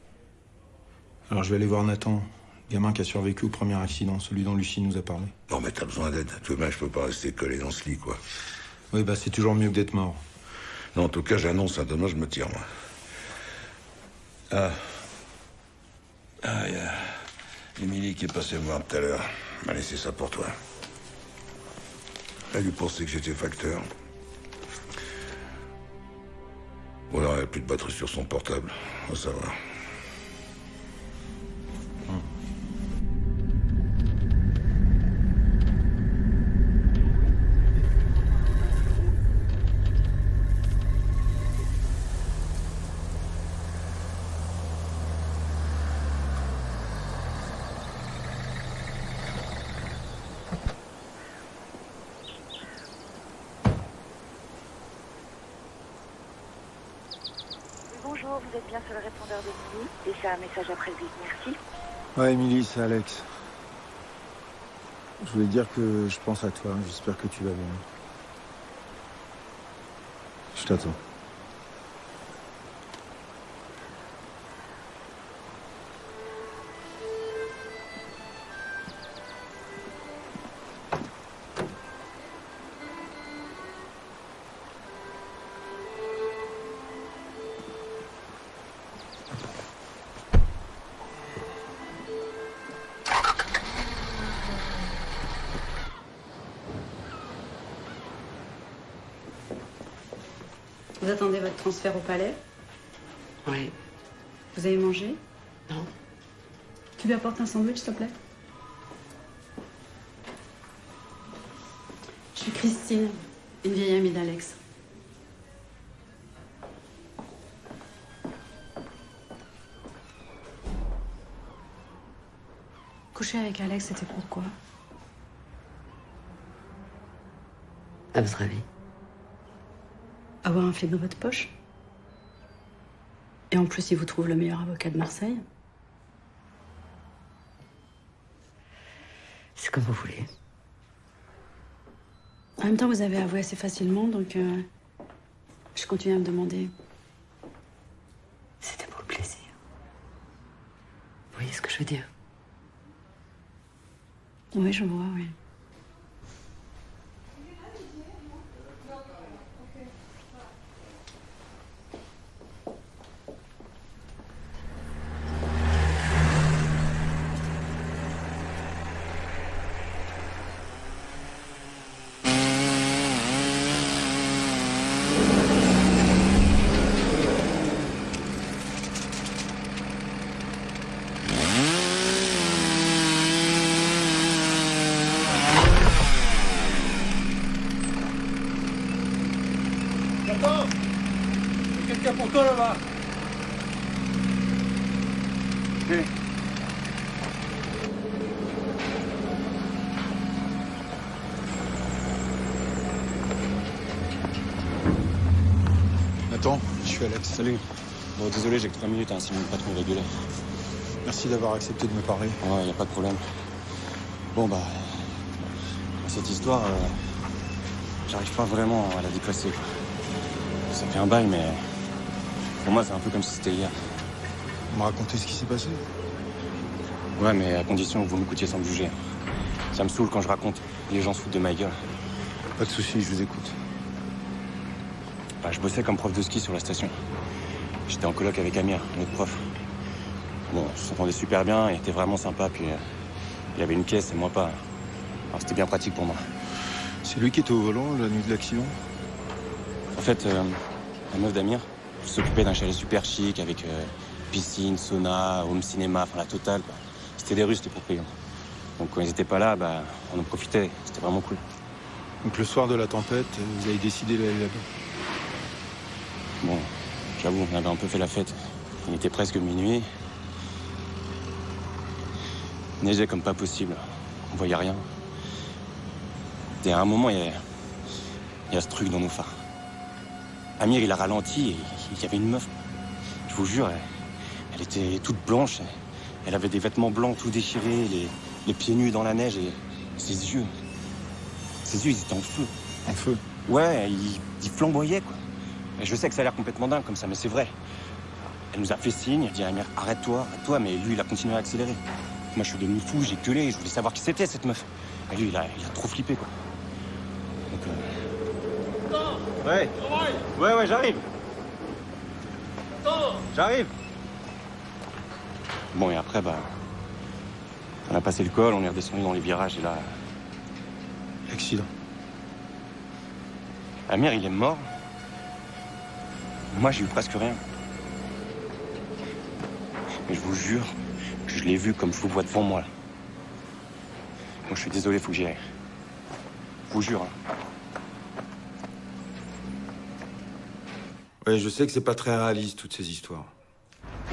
Alors, je vais aller voir Nathan, le gamin qui a survécu au premier accident, celui dont Lucie nous a parlé. Non, mais t'as besoin d'aide. Tout de même, je peux pas rester collé dans ce lit, quoi. Oui, bah c'est toujours mieux que d'être mort. Non, en tout cas, j'annonce, demain, je me tire, moi. Ah, il y a Émilie qui est passée me voir tout à l'heure. Elle m'a laissé ça pour toi. Elle lui pensait que j'étais facteur. Ou alors elle a plus de batterie sur son portable. On va savoir. Bonjour, vous êtes bien sur le répondeur d'Emilie. Laissez un message après le bip, merci. Ouais, Émilie, c'est Alex. Je voulais dire que je pense à toi. J'espère que tu vas bien. Je t'attends. Vous attendez votre transfert au palais? Oui. Vous avez mangé? Non. Tu lui apportes un sandwich, s'il te plaît? Je suis Christine, une vieille amie d'Alex. Coucher avec Alex, c'était pourquoi? À votre avis? Avoir un flic dans votre poche? Et en plus, il vous trouve le meilleur avocat de Marseille? C'est comme vous voulez. En même temps, vous avez avoué assez facilement, donc je continue à me demander. C'était pour le plaisir. Vous voyez ce que je veux dire? Oui, je vois, oui. Attends! Il y a quelqu'un pour toi là-bas! Ok. Attends, je suis Alex. Salut. Bon, désolé, j'ai que 3 minutes, hein, sinon le patron est régulier. Merci d'avoir accepté de me parler. Ouais, y a pas de problème. Bon, bah... Cette histoire, j'arrive pas vraiment à la déplacer, quoi. Ça fait un bail, mais... Pour moi, c'est un peu comme si c'était hier. Me raconter ce qui s'est passé? Ouais, mais à condition que vous m'écoutiez sans me juger. Ça me saoule quand je raconte. Les gens se foutent de ma gueule. Pas de soucis, je vous écoute. Bah, je bossais comme prof de ski sur la station. J'étais en coloc avec Amir, un autre prof. Bon, on s'entendait super bien, il était vraiment sympa, puis il avait une pièce et moi pas. Alors c'était bien pratique pour moi. C'est lui qui était au volant la nuit de l'accident? En fait, la meuf d'Amir s'occupait d'un chalet super chic avec piscine, sauna, home cinéma, enfin la totale, quoi. C'était des Russes, les propriétaires. Donc quand ils étaient pas là, bah, on en profitait, c'était vraiment cool. Donc le soir de la tempête, vous avez décidé d'aller là-bas? Bon, j'avoue, on avait un peu fait la fête. Il était presque minuit. Il neigeait comme pas possible. On voyait rien. Et à un moment, il y a ce truc dans nos phares. Amir, il a ralenti et il y avait une meuf. Je vous jure, elle était toute blanche. Elle avait des vêtements blancs tout déchirés, les pieds nus dans la neige et ses yeux, ils étaient en feu. En feu? Ouais, ils flamboyaient, quoi. Et je sais que ça a l'air complètement dingue comme ça, mais c'est vrai. Elle nous a fait signe, elle dit à Amir, arrête-toi, mais lui, il a continué à accélérer. Moi, je suis devenu fou, j'ai gueulé, je voulais savoir qui c'était, cette meuf. Et lui, il a trop flippé, quoi. Donc, Ouais, j'arrive. J'arrive. Bon, et après, bah... On a passé le col, on est redescendu dans les virages, et là... Accident. Amir, il est mort. Moi, j'ai eu presque rien. Mais je vous jure que je l'ai vu comme je vous vois devant moi, là. Moi, je suis désolé, faut que j'y aille. Je vous jure, hein. Ouais, je sais que c'est pas très réaliste, toutes ces histoires.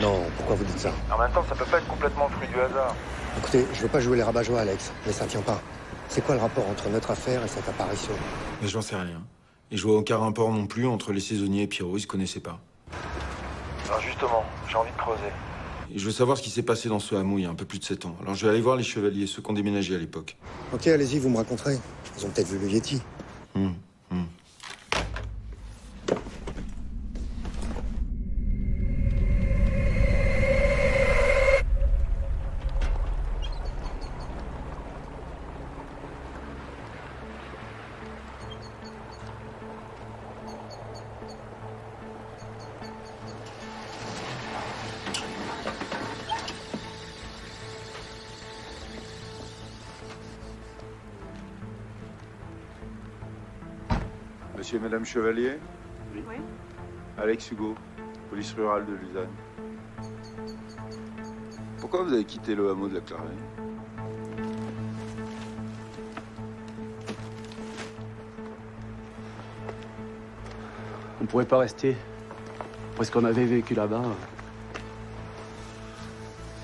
Non, pourquoi vous dites ça? En même temps, ça peut pas être complètement le fruit du hasard. Écoutez, je veux pas jouer les rabat-joie, Alex, mais ça tient pas. C'est quoi le rapport entre notre affaire et cette apparition? Mais j'en sais rien. Et je vois aucun rapport non plus entre les saisonniers et Pierrot, ils se connaissaient pas. Alors justement, j'ai envie de creuser. Et je veux savoir ce qui s'est passé dans ce hameau il y a un peu plus de 7 ans. Alors je vais aller voir les chevaliers, ceux qui ont déménagé à l'époque. Ok, allez-y, vous me raconterez. Ils ont peut-être vu le Yeti. Monsieur et Madame Chevalier? Oui. Alex Hugo, police rurale de Luzanne. Pourquoi vous avez quitté le hameau de la Clarée? On pourrait pas rester. Parce qu'on avait vécu là-bas.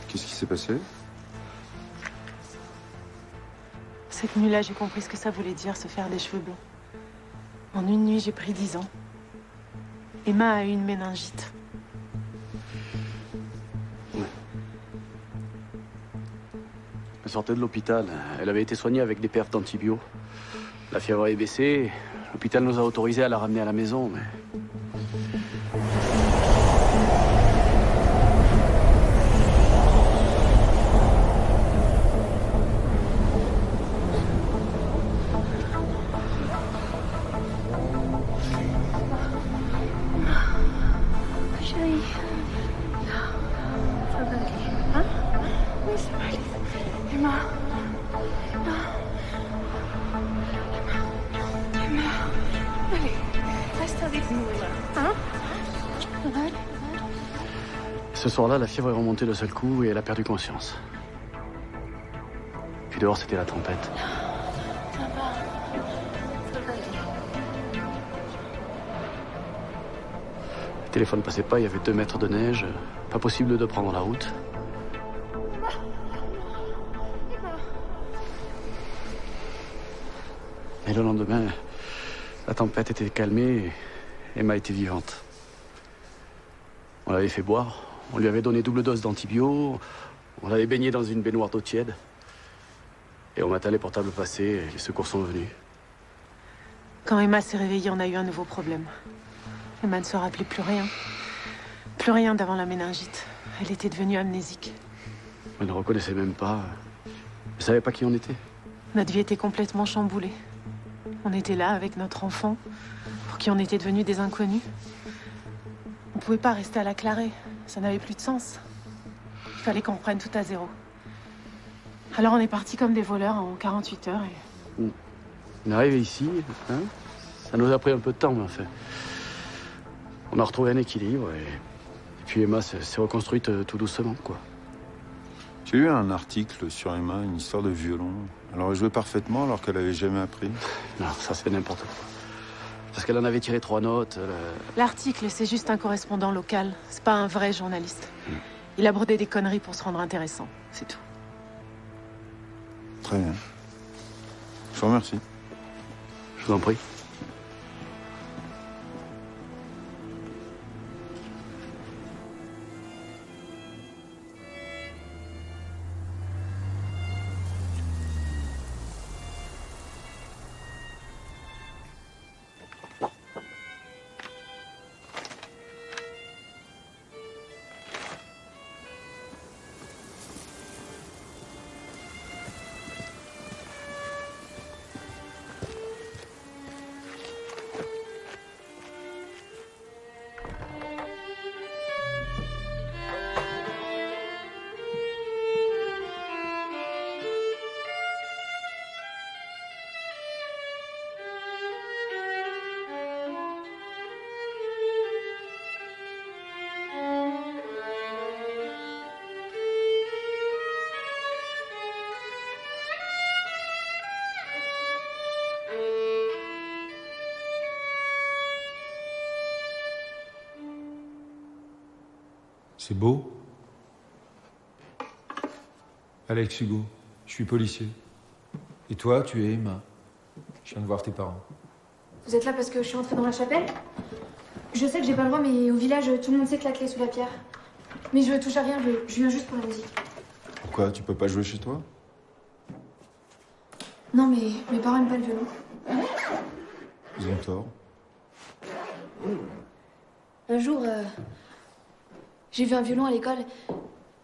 Qu'est-ce qui s'est passé? Cette nuit-là, j'ai compris ce que ça voulait dire, se faire des cheveux blonds. En une nuit, j'ai pris 10 ans. Emma a eu une méningite. Elle sortait de l'hôpital. Elle avait été soignée avec des perfs d'antibio. La fièvre est baissée. L'hôpital nous a autorisé à la ramener à la maison, mais... Chérie. Ça va aller. Hein? Oui, ça va aller. Emma. Emma. Emma. Allez, reste avec nous, Emma. Hein? Ça va aller? Ce soir-là, la fièvre est remontée d'un seul coup et elle a perdu conscience. Puis dehors, c'était la tempête. Ça va. Ça va aller. Le téléphone passait pas, il y avait 2 mètres de neige. Pas possible de prendre la route. Et le lendemain, la tempête était calmée et Emma était vivante. On l'avait fait boire, on lui avait donné double dose d'antibio, on l'avait baigné dans une baignoire d'eau tiède. Et au matin, les portables passaient et les secours sont venus. Quand Emma s'est réveillée, on a eu un nouveau problème. Emma ne se rappelait plus rien. Plus rien d'avant la méningite. Elle était devenue amnésique. Elle ne reconnaissait même pas. Elle ne savait pas qui on était. Notre vie était complètement chamboulée. On était là avec notre enfant, pour qui on était devenus des inconnus. On ne pouvait pas rester à la Clarée. Ça n'avait plus de sens. Il fallait qu'on reprenne tout à zéro. Alors on est partis comme des voleurs en 48 heures et... On est arrivé ici, hein. Ça nous a pris un peu de temps, mais enfin... On a retrouvé un équilibre et puis Emma s'est reconstruite tout doucement, quoi. J'ai lu un article sur Emma, une histoire de violon. Elle aurait joué parfaitement alors qu'elle avait jamais appris. Non, ça c'est n'importe quoi. Parce qu'elle en avait tiré 3 notes. L'article, c'est juste un correspondant local. C'est pas un vrai journaliste. Il a brodé des conneries pour se rendre intéressant, c'est tout. Très bien. Je vous remercie. Je vous en prie. C'est beau. Alex Hugo, je suis policier. Et toi, tu es Emma. Je viens de voir tes parents. Vous êtes là parce que je suis entrée dans la chapelle? Je sais que j'ai pas le droit, mais au village, tout le monde sait que la clé est sous la pierre. Mais je touche à rien, je viens juste pour la musique. Pourquoi? Tu peux pas jouer chez toi? Non, mais mes parents aiment pas le violon. Ils ont tort. Un jour, j'ai vu un violon à l'école.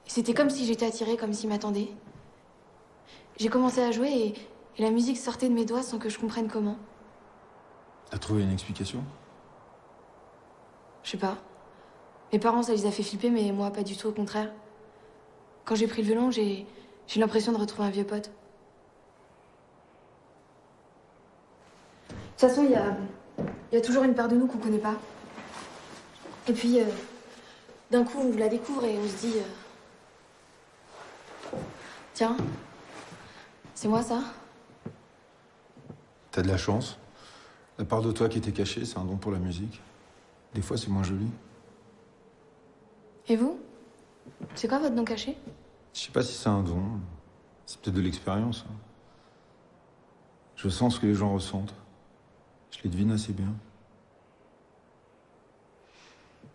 C'était comme si j'étais attirée, comme s'il m'attendait. J'ai commencé à jouer et la musique sortait de mes doigts sans que je comprenne comment. T'as trouvé une explication? Je sais pas. Mes parents, ça les a fait flipper, mais moi, pas du tout, au contraire. Quand j'ai pris le violon, j'ai eu l'impression de retrouver un vieux pote. De toute façon, il y a toujours une part de nous qu'on connaît pas. Et puis, d'un coup, on la découvre et on se dit... Tiens, c'est moi, ça? T'as de la chance. La part de toi qui était cachée, c'est un don pour la musique. Des fois, c'est moins joli. Et vous? C'est quoi votre nom caché? Je sais pas si c'est un don. C'est peut-être de l'expérience. Je sens ce que les gens ressentent. Je les devine assez bien.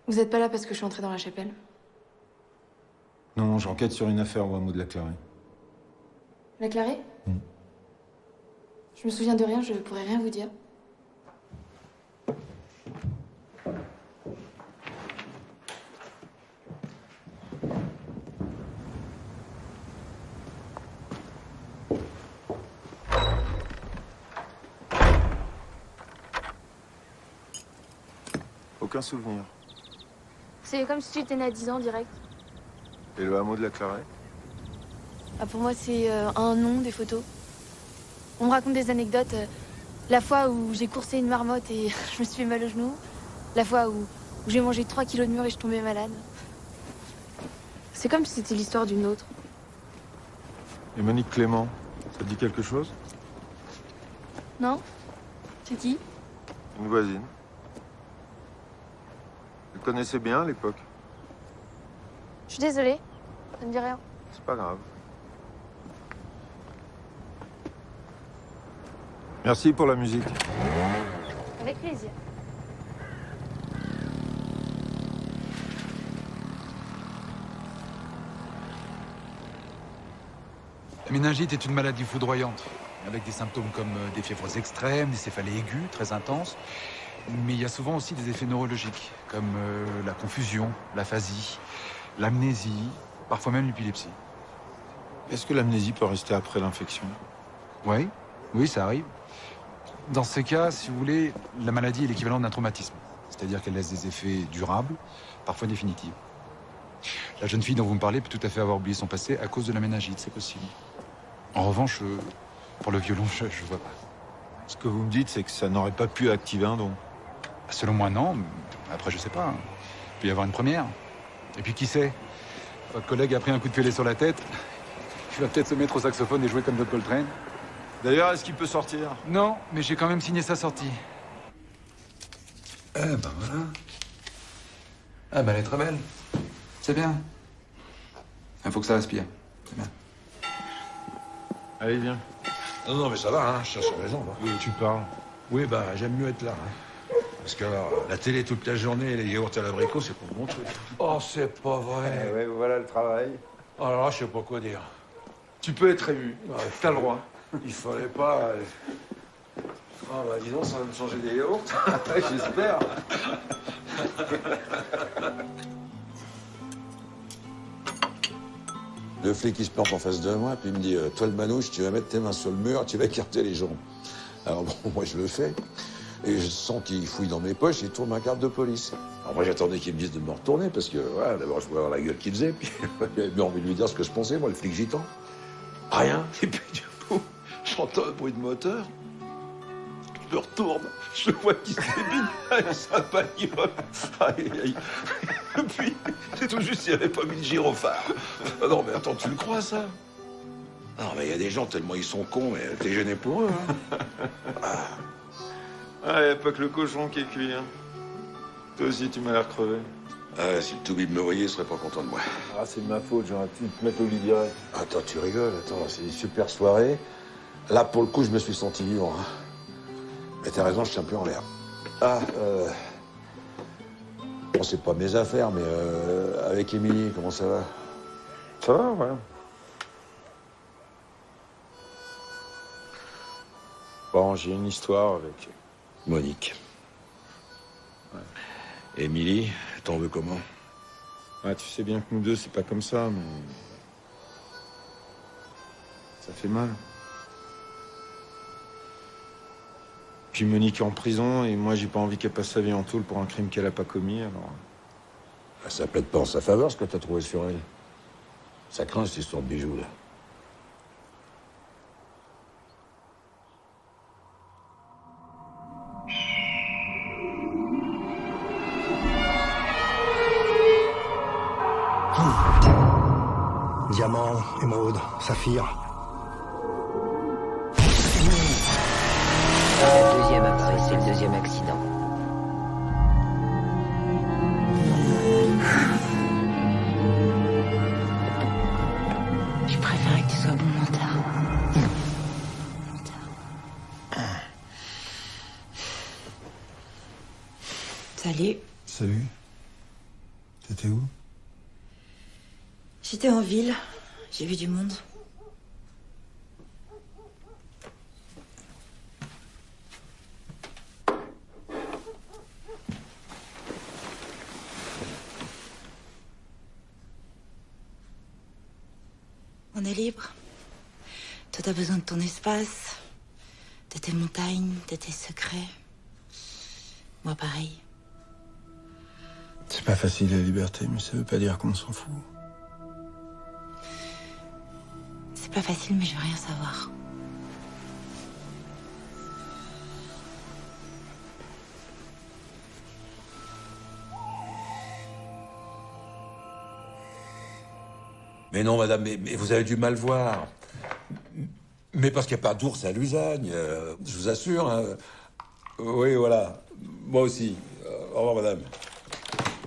Vous êtes pas là parce que je suis entrée dans la chapelle? Non, j'enquête sur une affaire au hameau de la Clarée. La Clarée? Je me souviens de rien, je pourrais rien vous dire. Aucun souvenir. C'est comme si j'étais née à 10 ans direct. Et le hameau de la Clarée? Ah, pour moi, c'est un nom, des photos. On me raconte des anecdotes. La fois où j'ai coursé une marmotte et je me suis fait mal au genou. La fois où j'ai mangé 3 kilos de mûres et je tombais malade. C'est comme si c'était l'histoire d'une autre. Et Monique Clément, ça te dit quelque chose? Non? C'est qui? Une voisine. Vous le connaissez bien à l'époque? Je suis désolée, ça me dit rien. C'est pas grave. Merci pour la musique. Avec plaisir. La méningite est une maladie foudroyante, avec des symptômes comme des fièvres extrêmes, des céphalées aiguës, très intenses. Mais il y a souvent aussi des effets neurologiques, comme la confusion, l'aphasie, l'amnésie, parfois même l'épilepsie. Est-ce que l'amnésie peut rester après l'infection? Oui, ça arrive. Dans ces cas, si vous voulez, la maladie est l'équivalent d'un traumatisme. C'est-à-dire qu'elle laisse des effets durables, parfois définitifs. La jeune fille dont vous me parlez peut tout à fait avoir oublié son passé à cause de la méningite, c'est possible. En revanche, pour le violon, je vois pas. Ce que vous me dites, c'est que ça n'aurait pas pu activer un don. Selon moi, non. Après, je sais pas. Il peut y avoir une première. Et puis, qui sait? Votre collègue a pris un coup de pied sur la tête. Il va peut-être se mettre au saxophone et jouer comme John Coltrane. D'ailleurs, est-ce qu'il peut sortir? Non, mais j'ai quand même signé sa sortie. Eh ben voilà. Ah ben elle est très belle. C'est bien. Il faut que ça respire. C'est bien. Allez, viens. Non, mais ça va, hein, je cherche raison. Oui, tu parles. Oui, bah j'aime mieux être là. Hein. Parce que alors, la télé toute la journée et les yaourts à l'abricot, c'est pas mon truc. Oh, c'est pas vrai. Ouais, voilà le travail. Alors là, je sais pas quoi dire. Tu peux être ému. T'as le droit. Il fallait pas... Ah bah dis donc, ça va me changer des yaourts. J'espère. Le flic, il se plante en face de moi, puis il me dit toi, le manouche, tu vas mettre tes mains sur le mur, tu vas écarter les jambes. Alors bon, moi, je le fais. Et je sens qu'il fouille dans mes poches et il tourne ma carte de police. Alors moi, j'attendais qu'il me dise de me retourner, parce que, voilà, d'abord, je voulais avoir la gueule qu'il faisait, puis j'avais bien envie de lui dire ce que je pensais, moi, le flic gitan. Rien. Et puis, du coup, j'entends un bruit de moteur. Je me retourne, je vois qu'il s'ébine avec sa bagnole. Aïe, aïe. Et puis, c'est tout juste s'il avait pas mis le gyrophare. Ah non, mais attends, tu le crois, ça? Non, mais il y a des gens, tellement ils sont cons, mais t'es gêné pour eux, hein. Ah, y a pas que le cochon qui est cuit, hein. Toi aussi, tu m'as l'air crevé. Ah, si le Toubib me voyait, il serait pas content de moi. Ah, c'est de ma faute, j'aurais pu te mettre au lit direct. Attends, tu rigoles, attends, c'est une super soirée. Là, pour le coup, je me suis senti vivant, hein. Mais t'as raison, je tiens plus en l'air. Bon, c'est pas mes affaires, mais avec Émilie, comment ça va? Ça va, ouais. Bon, j'ai une histoire avec... Monique. Ouais. Émilie, t'en veux comment? Ouais, tu sais bien que nous deux, c'est pas comme ça, mais... Ça fait mal. Puis Monique est en prison, et moi, j'ai pas envie qu'elle passe sa vie en tôle pour un crime qu'elle a pas commis, alors... Ça plaide pas en sa faveur, ce que t'as trouvé sur elle. Ça craint, cette histoire de bijoux, là. Diamant, émeraude, saphir. C'est le deuxième accident. Je préférais que tu sois bon menteur. Salut. Salut. T'étais où? J'étais en ville. J'ai vu du monde. On est libre. Toi, t'as besoin de ton espace, de tes montagnes, de tes secrets. Moi, pareil. C'est pas facile la liberté, mais ça veut pas dire qu'on s'en fout. C'est pas facile, mais je veux rien savoir. Mais non, madame, mais vous avez du mal voir. Mais parce qu'il n'y a pas d'ours à Lusagne, je vous assure. Hein. Oui, voilà. Moi aussi. Au revoir, madame.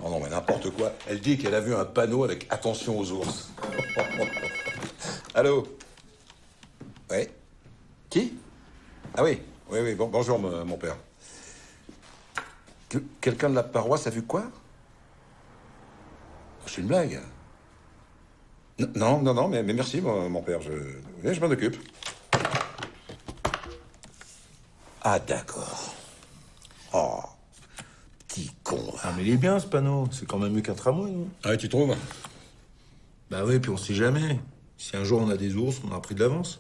Oh non, mais n'importe quoi. Elle dit qu'elle a vu un panneau avec « Attention aux ours ». Allô? Oui? Qui? Ah oui, oui, bon, bonjour, mon père. Quelqu'un de la paroisse a vu quoi? C'est une blague. Non, mais merci, mon père. Je m'en occupe. Ah, d'accord. Oh, petit con. Ah, mais il est bien, ce panneau. C'est quand même mieux qu'un tramway, non? Ah ouais, tu trouves? Bah oui, puis on sait jamais. Si un jour on a des ours, on a pris de l'avance.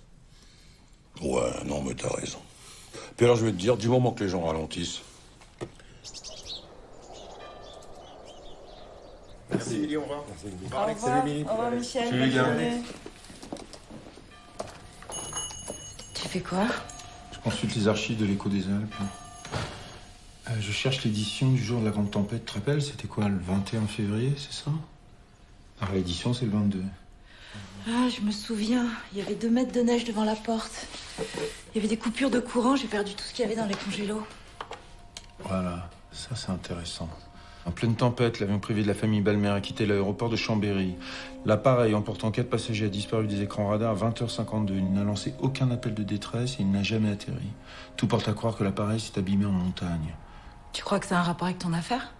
Ouais, non, mais t'as raison. Puis alors, je vais te dire, du moment que les gens ralentissent... Merci, Émilie, au revoir. Au revoir, Michel. Salut, les gars. Tu fais quoi? Je consulte les archives de l'Écho des Alpes. Je cherche l'édition du jour de la grande tempête. Tu te rappelles, c'était quoi, le 21 février, c'est ça? Alors l'édition, c'est le 22. Ah, je me souviens. Il y avait 2 mètres de neige devant la porte. Il y avait des coupures de courant. J'ai perdu tout ce qu'il y avait dans les congélos. Voilà, ça c'est intéressant. En pleine tempête, l'avion privé de la famille Balmer a quitté l'aéroport de Chambéry. L'appareil emportant 4 passagers a disparu des écrans radars à 20h52. Il n'a lancé aucun appel de détresse et il n'a jamais atterri. Tout porte à croire que l'appareil s'est abîmé en montagne. Tu crois que ça a un rapport avec ton affaire?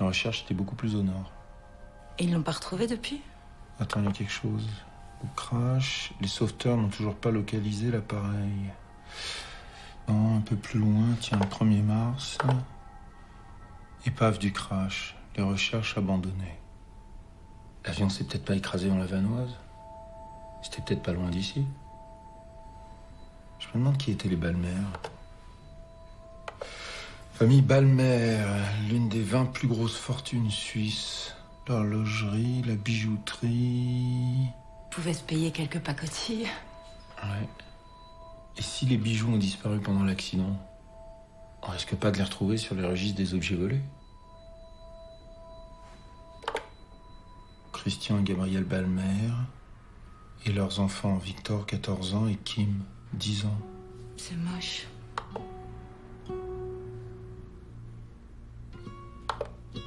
La recherche était beaucoup plus au nord. Et ils l'ont pas retrouvé depuis? Attends, il y a quelque chose. Au crash, les sauveteurs n'ont toujours pas localisé l'appareil. Non, un peu plus loin, tiens, le 1er mars... Épave du crash, les recherches abandonnées. L'avion s'est peut-être pas écrasé dans la Vanoise. C'était peut-être pas loin d'ici. Je me demande qui étaient les Balmer. Famille Balmer, l'une des 20 plus grosses fortunes suisses. L'horlogerie, la bijouterie... Pouvait se payer quelques pacotilles. Ouais. Et si les bijoux ont disparu pendant l'accident, on risque pas de les retrouver sur les registres des objets volés? Christian et Gabriel Balmer et leurs enfants Victor, 14 ans, et Kim, 10 ans. C'est moche.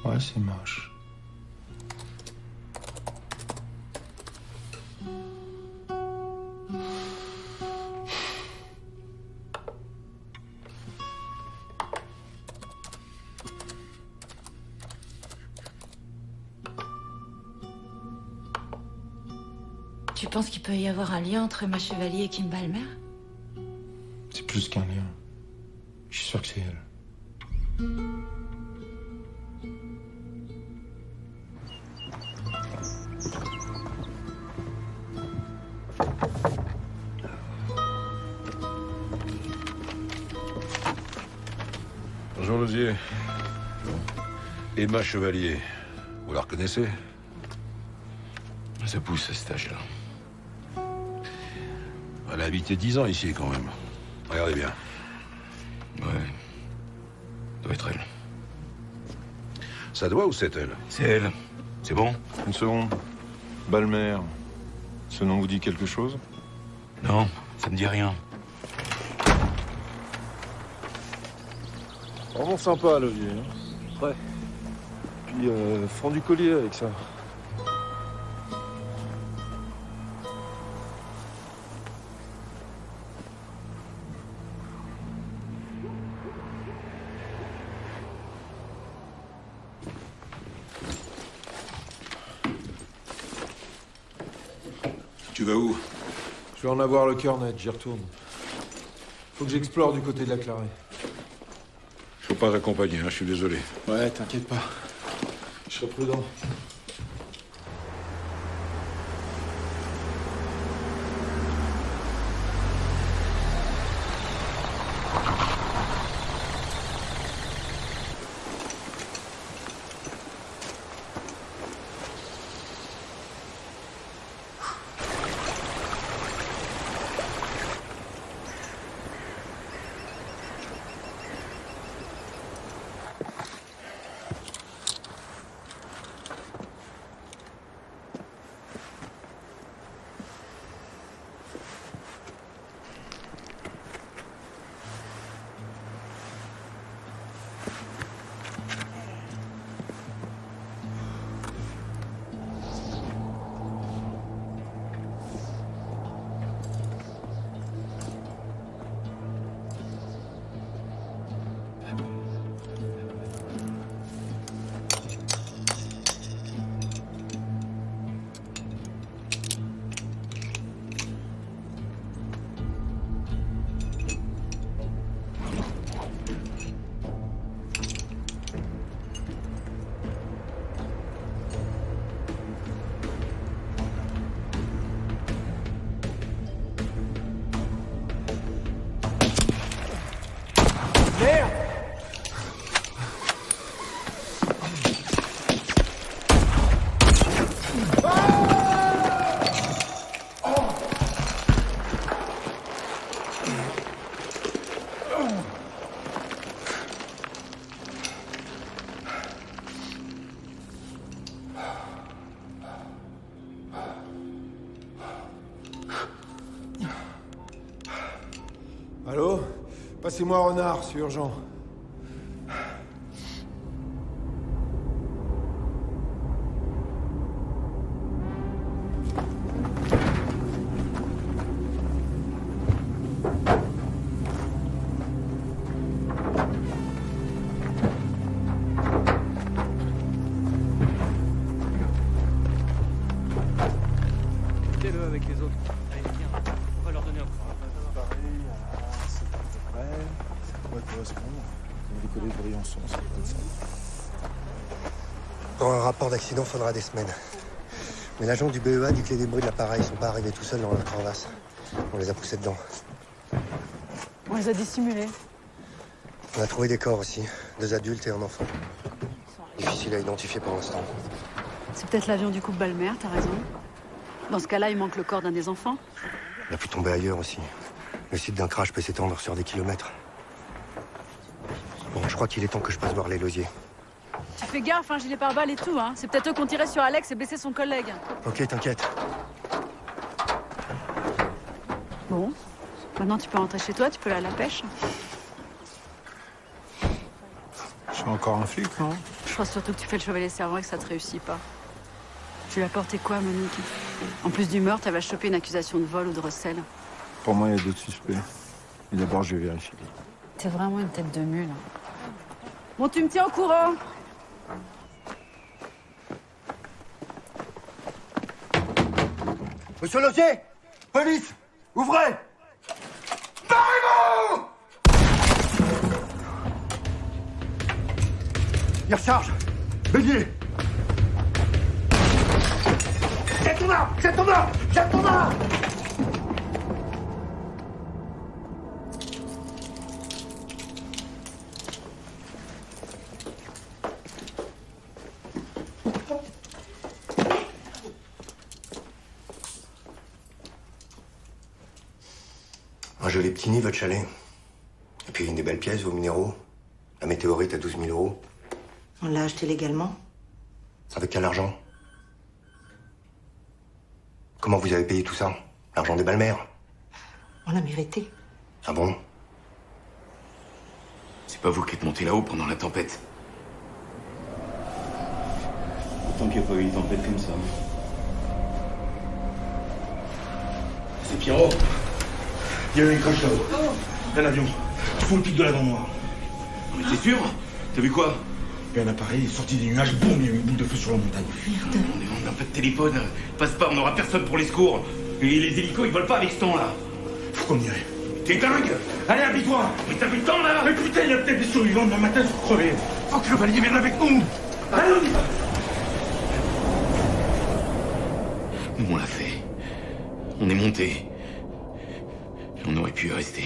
Ouais, c'est moche. Tu penses qu'il peut y avoir un lien entre Emma Chevalier et Kim Balmer? C'est plus qu'un lien. Je suis sûr que c'est elle. Bonjour, Losier. Emma Chevalier. Vous la reconnaissez? Ça pousse à cet âge-là. Elle a habité 10 ans ici, quand même. Regardez bien. Ouais. Doit être elle. Ça doit ou c'est elle? C'est elle. C'est bon? Une seconde. Balmer. Ce nom vous dit quelque chose? Non, ça me dit rien. Vraiment sympa, l'Olivier. Ouais. Puis, fend du collier avec ça. Tu vas où? Je vais en avoir le cœur net, j'y retourne. Faut que j'explore du côté de la Clarée. Je peux pas t'accompagner, hein, je suis désolé. Ouais, t'inquiète pas. Je serai prudent. Allô? Passez-moi Renard, c'est urgent. Mettez-le avec les autres. Allez, viens, on va leur donner un coup. Ça pourrait correspondre. Comme les collègues de Briançon, c'est peut-être ça. Pour un rapport d'accident, faudra des semaines. Mais l'agent du BEA dit que les débris de l'appareil sont pas arrivés tout seuls dans leur crevasse. On les a poussés dedans. On les a dissimulés. On a trouvé des corps aussi. 2 adultes et un enfant. Difficile à identifier pour l'instant. C'est peut-être l'avion du couple Balmer, t'as raison. Dans ce cas-là, il manque le corps d'un des enfants. Il a pu tomber ailleurs aussi. Le site d'un crash peut s'étendre sur des kilomètres. Bon, je crois qu'il est temps que je passe voir les losiers. Tu fais gaffe, gilet pare-balles et tout, hein. C'est peut-être eux qui ont tiré sur Alex et blessé son collègue. Ok, t'inquiète. Bon, maintenant tu peux rentrer chez toi, tu peux aller à la pêche. Je suis encore un flic, non? Je crois surtout que tu fais le chevalier servant et que ça te réussit pas. Tu lui as porté quoi, Monique? En plus du meurtre, elle va choper une accusation de vol ou de recel. Pour moi, il y a d'autres suspects. Mais d'abord, je vais vérifier. T'es vraiment une tête de mule. Bon, tu me tiens au courant. Monsieur Logier! Police! Ouvrez! Barrez-vous! Il recharge! Bélier! Jette ton arme! Jette ton arme! Jette ton arme! Un joli petit nid, votre chalet. Et puis des belles pièces, vos minéraux. La météorite à 12 000 euros. On l'a acheté légalement. Avec quel argent? Comment vous avez payé tout ça? L'argent des Balmer? On l'a mérité. Ah bon? C'est pas vous qui êtes monté là-haut pendant la tempête. Tant qu'il n'y a pas eu une tempête comme ça. C'est Pierrot. Il y a eu une crash là-haut. Un avion. Sous le pic de l'avant noir. Mais t'es sûr? T'as vu quoi? Il y a un appareil sorti des nuages, boum, il y a eu une boule de feu sur la montagne. On n'a pas de téléphone. Passe pas, on n'aura personne pour les secours. Et les hélicos, ils volent pas avec ce temps-là. Faut qu'on y aille. T'es dingue? Allez, habille-toi. Mais t'as vu le temps, là? Mais putain, il y a peut-être des survivants demain matin sur crever. Faut que le Valier vienne avec nous. Allez, on y va. Nous, on l'a fait. On est monté. Et on aurait pu y rester.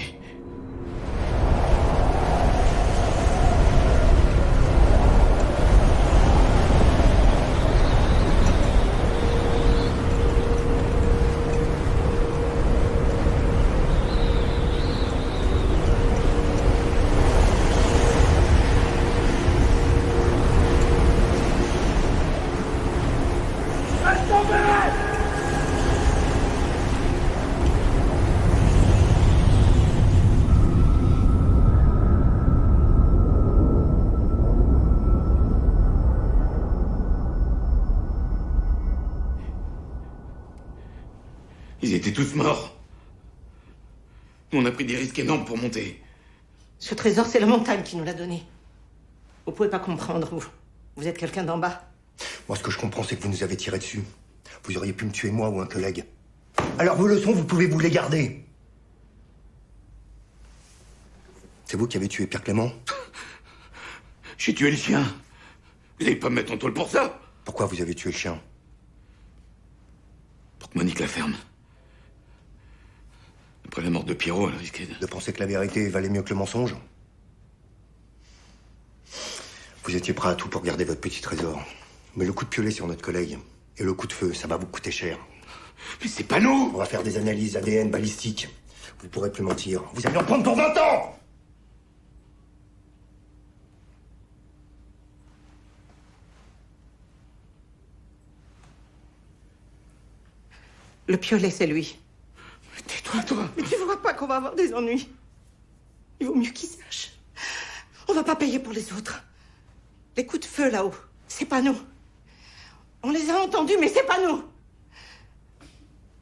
Ils étaient tous morts. Nous, on a pris des risques énormes pour monter. Ce trésor, c'est la montagne qui nous l'a donné. Vous pouvez pas comprendre, vous. Vous êtes quelqu'un d'en bas. Moi, ce que je comprends, c'est que vous nous avez tiré dessus. Vous auriez pu me tuer, moi ou un collègue. Alors, vos leçons, vous pouvez vous les garder. C'est vous qui avez tué Pierre Clément? J'ai tué le chien. Vous n'allez pas me mettre en tôle pour ça? Pourquoi vous avez tué le chien? Pour que Monique la ferme. Après la mort de Pierrot, elle risquait de penser que la vérité valait mieux que le mensonge. Vous étiez prêt à tout pour garder votre petit trésor. Mais le coup de piolet sur notre collègue et le coup de feu, ça va vous coûter cher. Mais c'est pas nous! On va faire des analyses ADN balistiques. Vous pourrez plus mentir. Vous allez en prendre pour 20 ans! Le piolet, c'est lui. Tais-toi, toi. Mais tu vois pas qu'on va avoir des ennuis? Il vaut mieux qu'il sache. On va pas payer pour les autres. Les coups de feu là-haut, c'est pas nous. On les a entendus, mais c'est pas nous.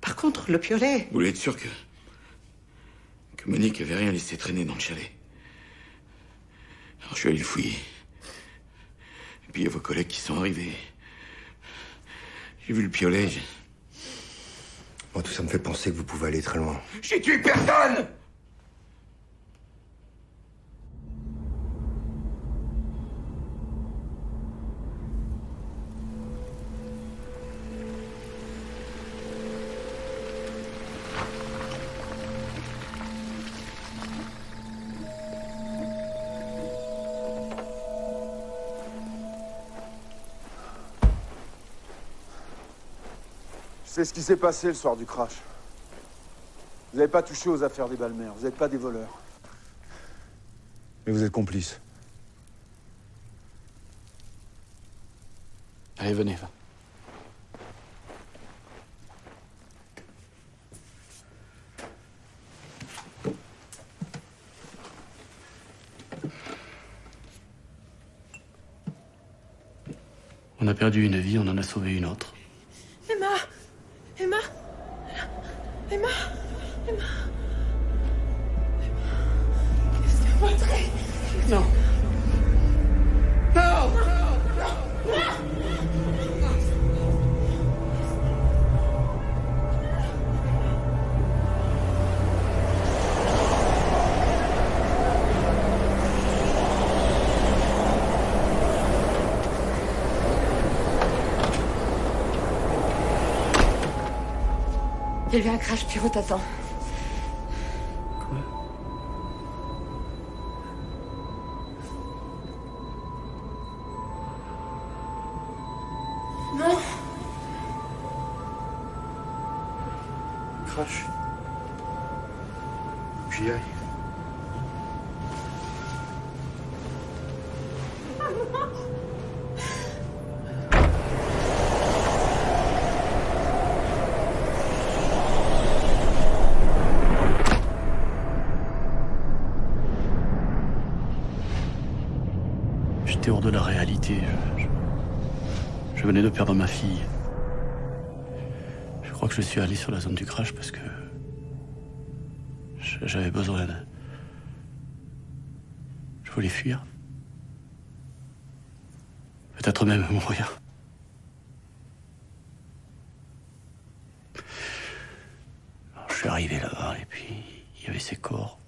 Par contre, le piolet... Vous voulez être sûr que Monique avait rien laissé traîner dans le chalet. Alors je suis allé le fouiller. Et puis il y a vos collègues qui sont arrivés. J'ai vu le piolet. Moi, tout ça me fait penser que vous pouvez aller très loin. J'ai tué personne! C'est ce qui s'est passé le soir du crash. Vous n'avez pas touché aux affaires des Balmer, vous n'êtes pas des voleurs. Mais vous êtes complices. Allez, venez, va. On a perdu une vie, on en a sauvé une autre. Emma! Emma! Emma! Emma! Laisse-le rentrer! Non. Non! Il y a eu un crash, Pierrot t'attend. Non! Crash. J'y aille. J'étais hors de la réalité. Je venais de perdre ma fille. Je crois que je suis allé sur la zone du crash parce que j'avais besoin de... Je voulais fuir. Peut-être même mourir. arrivé là-bas, et puis il y avait ces corps,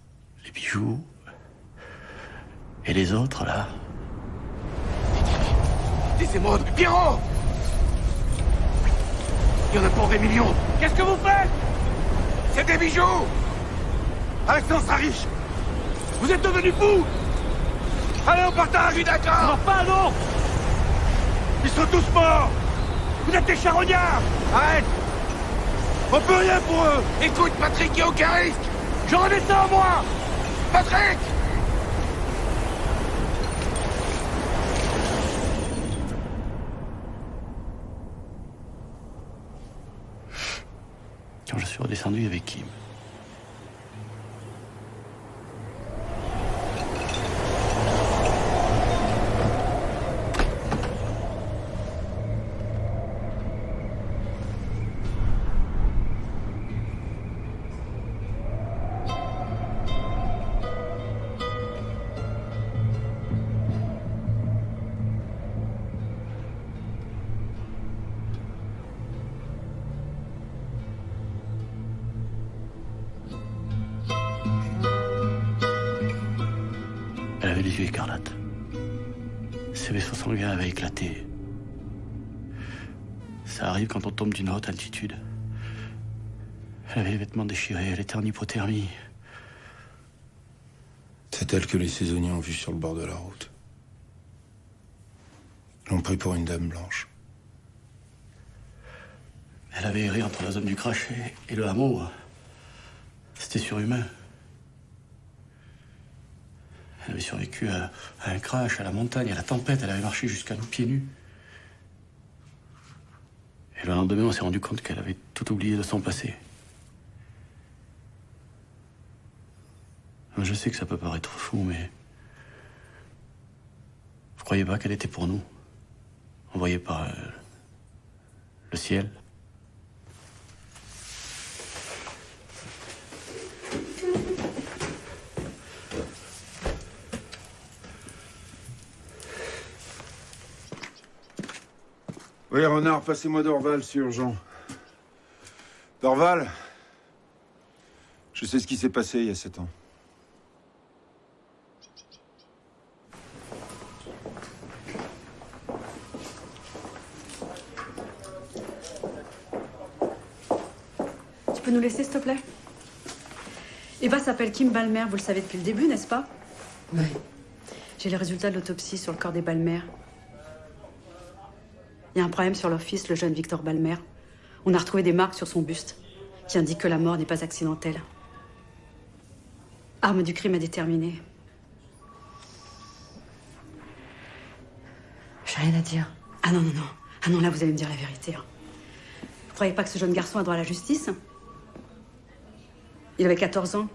les bijoux, et les autres, là. Des émeraudes, Pierrot! Il y en a pour des millions. Qu'est-ce que vous faites? C'est des bijoux! Avec ça, on sera riche! Vous êtes devenus fous! Allez, on partage! Je suis d'accord! Non, pas, non! Ils sont tous morts! Vous êtes des charognards! Arrête! On peut rien pour eux! Écoute, Patrick, il n'y a aucun risque! J'en ai ça en moi! Patrick! Quand je suis redescendu avec Kim, elle avait les yeux écarlates. Ses vaisseaux sanguins avaient éclaté. Ça arrive quand on tombe d'une haute altitude. Elle avait les vêtements déchirés, elle était en hypothermie. C'est elle que les saisonniers ont vue sur le bord de la route. L'ont pris pour une dame blanche. Elle avait erré entre la zone du crachet et le hameau. C'était surhumain. Elle avait survécu à un crash, à la montagne, à la tempête. Elle avait marché jusqu'à nous pieds nus. Et le lendemain, on s'est rendu compte qu'elle avait tout oublié de son passé. Je sais que ça peut paraître fou, mais... Vous croyez pas qu'elle était pour nous? Envoyée par le ciel? Oui, Renard, passez-moi Dorval, c'est urgent. Dorval, je sais ce qui s'est passé il y a 7 ans. Tu peux nous laisser, s'il te plaît? Eva s'appelle Kim Ballmer, vous le savez depuis le début, n'est-ce pas? Oui. J'ai les résultats de l'autopsie sur le corps des Ballmer. Il y a un problème sur leur fils, le jeune Victor Ballmer. On a retrouvé des marques sur son buste qui indiquent que la mort n'est pas accidentelle. Arme du crime à déterminer. J'ai rien à dire. Ah non, non, non. Ah non, là, vous allez me dire la vérité. Vous croyez pas que ce jeune garçon a droit à la justice? Il avait 14 ans.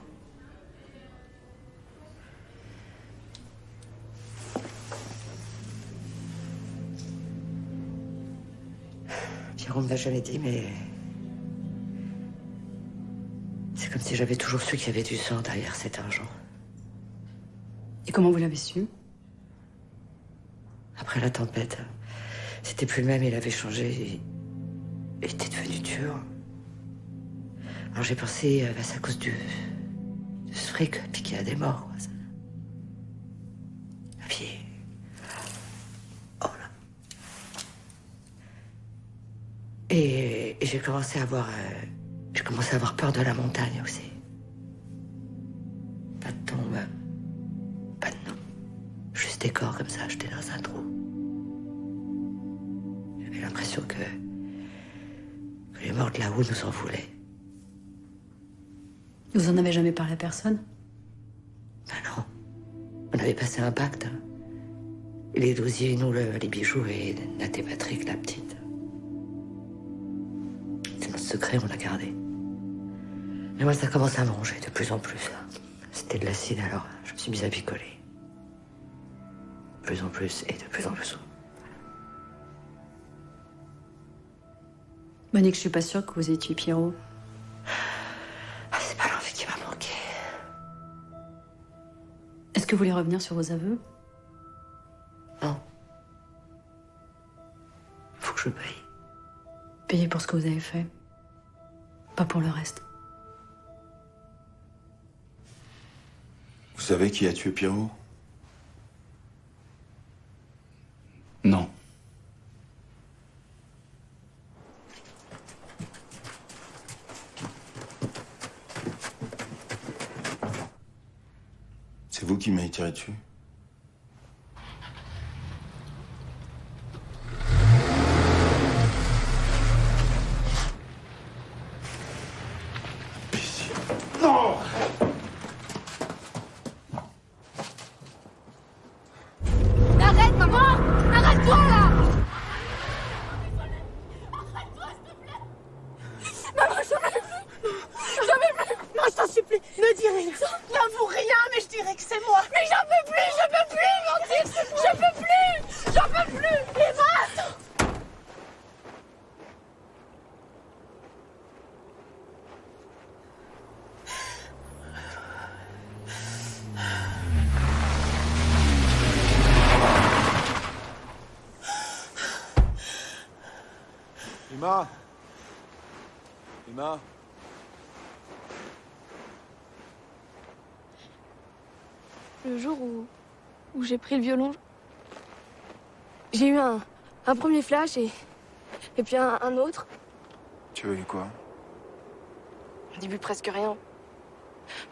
Pierrot me l'a jamais dit, mais... C'est comme si j'avais toujours su qu'il y avait du sang derrière cet argent. Et comment vous l'avez su? Après la tempête, c'était plus le même, il avait changé. Il était devenu dur. Alors j'ai pensé, c'est à cause de ce fric piqué à des morts, quoi. Et puis... Oh là. Et j'ai commencé à avoir... j'ai commencé à avoir peur de la montagne aussi. Pas de tombe, pas de nom. Juste des corps comme ça, jetés dans un trou. J'avais l'impression que les morts de la houle nous en voulaient. Vous en avez jamais parlé à personne? Ben non. On avait passé un pacte. Les douziers, nous, les bijoux, et Nat et Patrick, la petite. C'est notre secret, on l'a gardé. Mais moi, ça commence à manger de plus en plus. C'était de l'acide, alors je me suis mise à picoler. De plus en plus et de plus en plus. Monique, je suis pas sûre que vous ayez tué Pierrot. C'est pas l'envie qui m'a manqué. Est-ce que vous voulez revenir sur vos aveux? Non. Faut que je paye. Payez pour ce que vous avez fait. Pas pour le reste. savez qui a tué Pierrot? Non. C'est vous qui m'avez tiré dessus? Non! Arrête, maman! Arrête-toi, là! Maman, j'en peux plus! J'en peux plus! Non, je t'en supplie, ne dis rien. N'avoue rien, mais je dirais que c'est moi! Mais j'en peux plus, mentir! Je peux plus! J'en peux plus! Eva, attends! Emma? Emma? Le jour où j'ai pris le violon, j'ai eu un premier flash et puis un autre. Tu as eu quoi? Au début, presque rien.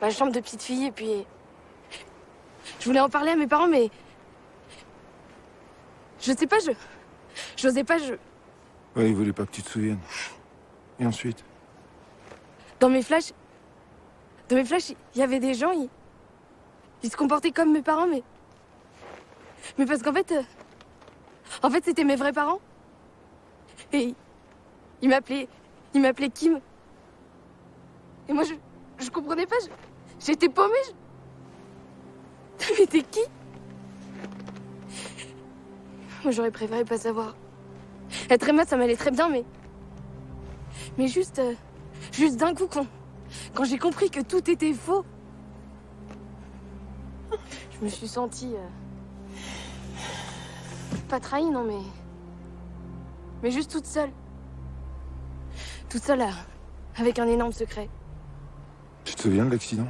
Ma chambre de petite fille et puis... Je voulais en parler à mes parents, mais... Je sais pas, j'osais pas, Ouais, il voulait pas que tu te souviennes. Et ensuite? Dans mes flashs, il y avait des gens, ils se comportaient comme mes parents, mais parce qu'en fait, c'était mes vrais parents. Et ils m'appelaient Kim. Et moi, je comprenais pas, j'étais paumée. Mais t'es qui? Moi, j'aurais préféré pas savoir. Être Emma, ça m'allait très bien, mais juste d'un coup, quand j'ai compris que tout était faux, je me suis sentie... pas trahie, non, mais juste toute seule. Toute seule, avec un énorme secret. Tu te souviens de l'accident?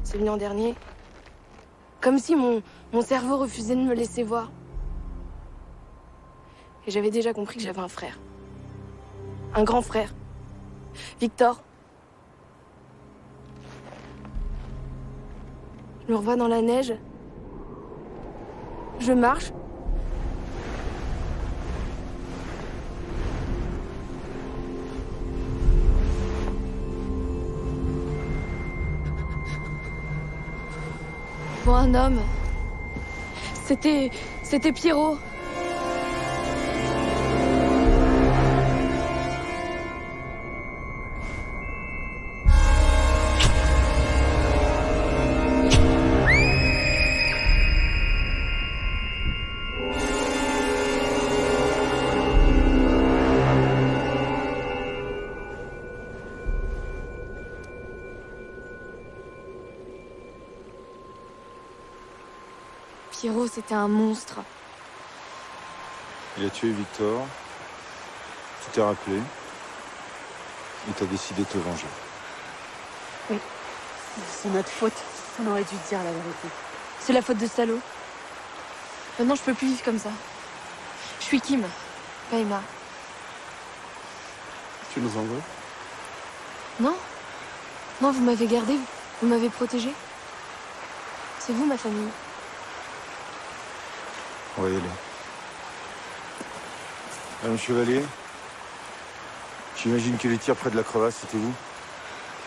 C'est venu en dernier. Comme si mon cerveau refusait de me laisser voir. Et j'avais déjà compris que j'avais un frère. Un grand frère. Victor. Je me revois dans la neige. Je marche. Je vois un homme. C'était Pierrot. Pierrot, c'était un monstre. Il a tué Victor. Tu t'es rappelé. Et t'as décidé de te venger. Oui. C'est notre faute. On aurait dû te dire la vérité. C'est la faute de ce salaud. Maintenant, je peux plus vivre comme ça. Je suis Kim, pas Emma. Tu nous en veux? Non. Non, vous m'avez gardée, vous m'avez protégée. C'est vous, ma famille. On va y aller. Madame Chevalier, j'imagine que les tirs près de la crevasse, c'était vous,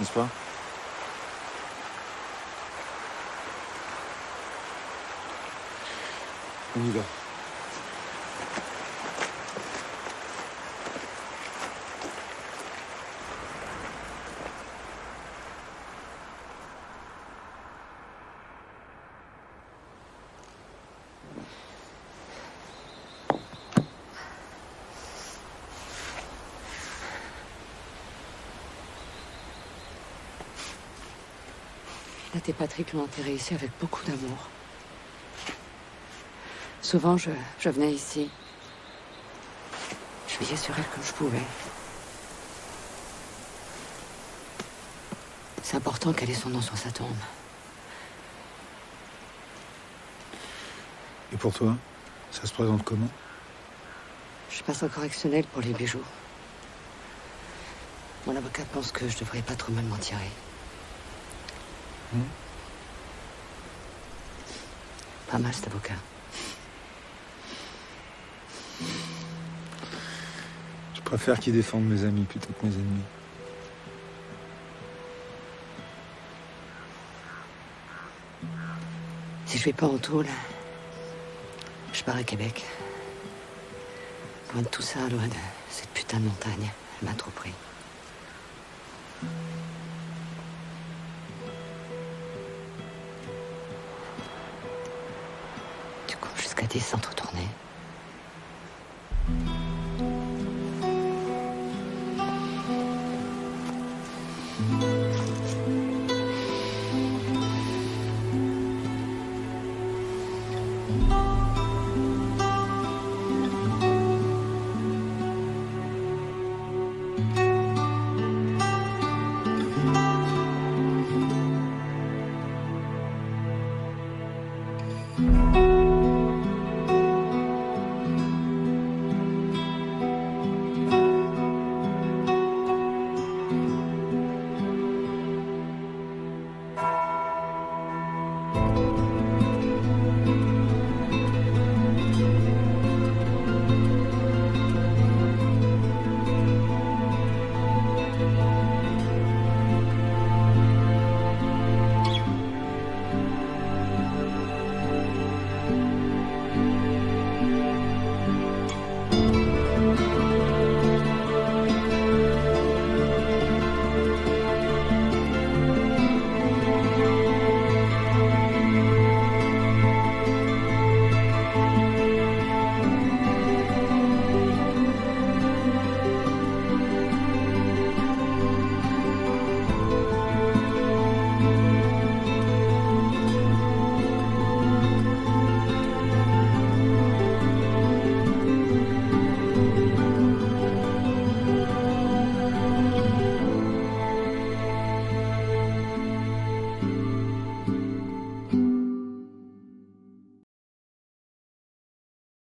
n'est-ce pas? On y va. Nat et Patrick l'ont enterré ici avec beaucoup d'amour. Souvent, je venais ici. Je veillais sur elle comme je pouvais. C'est important qu'elle ait son nom sur sa tombe. Et pour toi, ça se présente comment? Je passe en correctionnel pour les bijoux. Mon avocat pense que je devrais pas trop mal m'en tirer. Pas mal, cet avocat. Je préfère qu'ils défendent mes amis plutôt que mes ennemis. Si je vais pas en tôle, je pars à Québec. Loin de tout ça, loin de cette putain de montagne. Elle m'a trop pris. Tu cours jusqu'à 10 sans te retourner.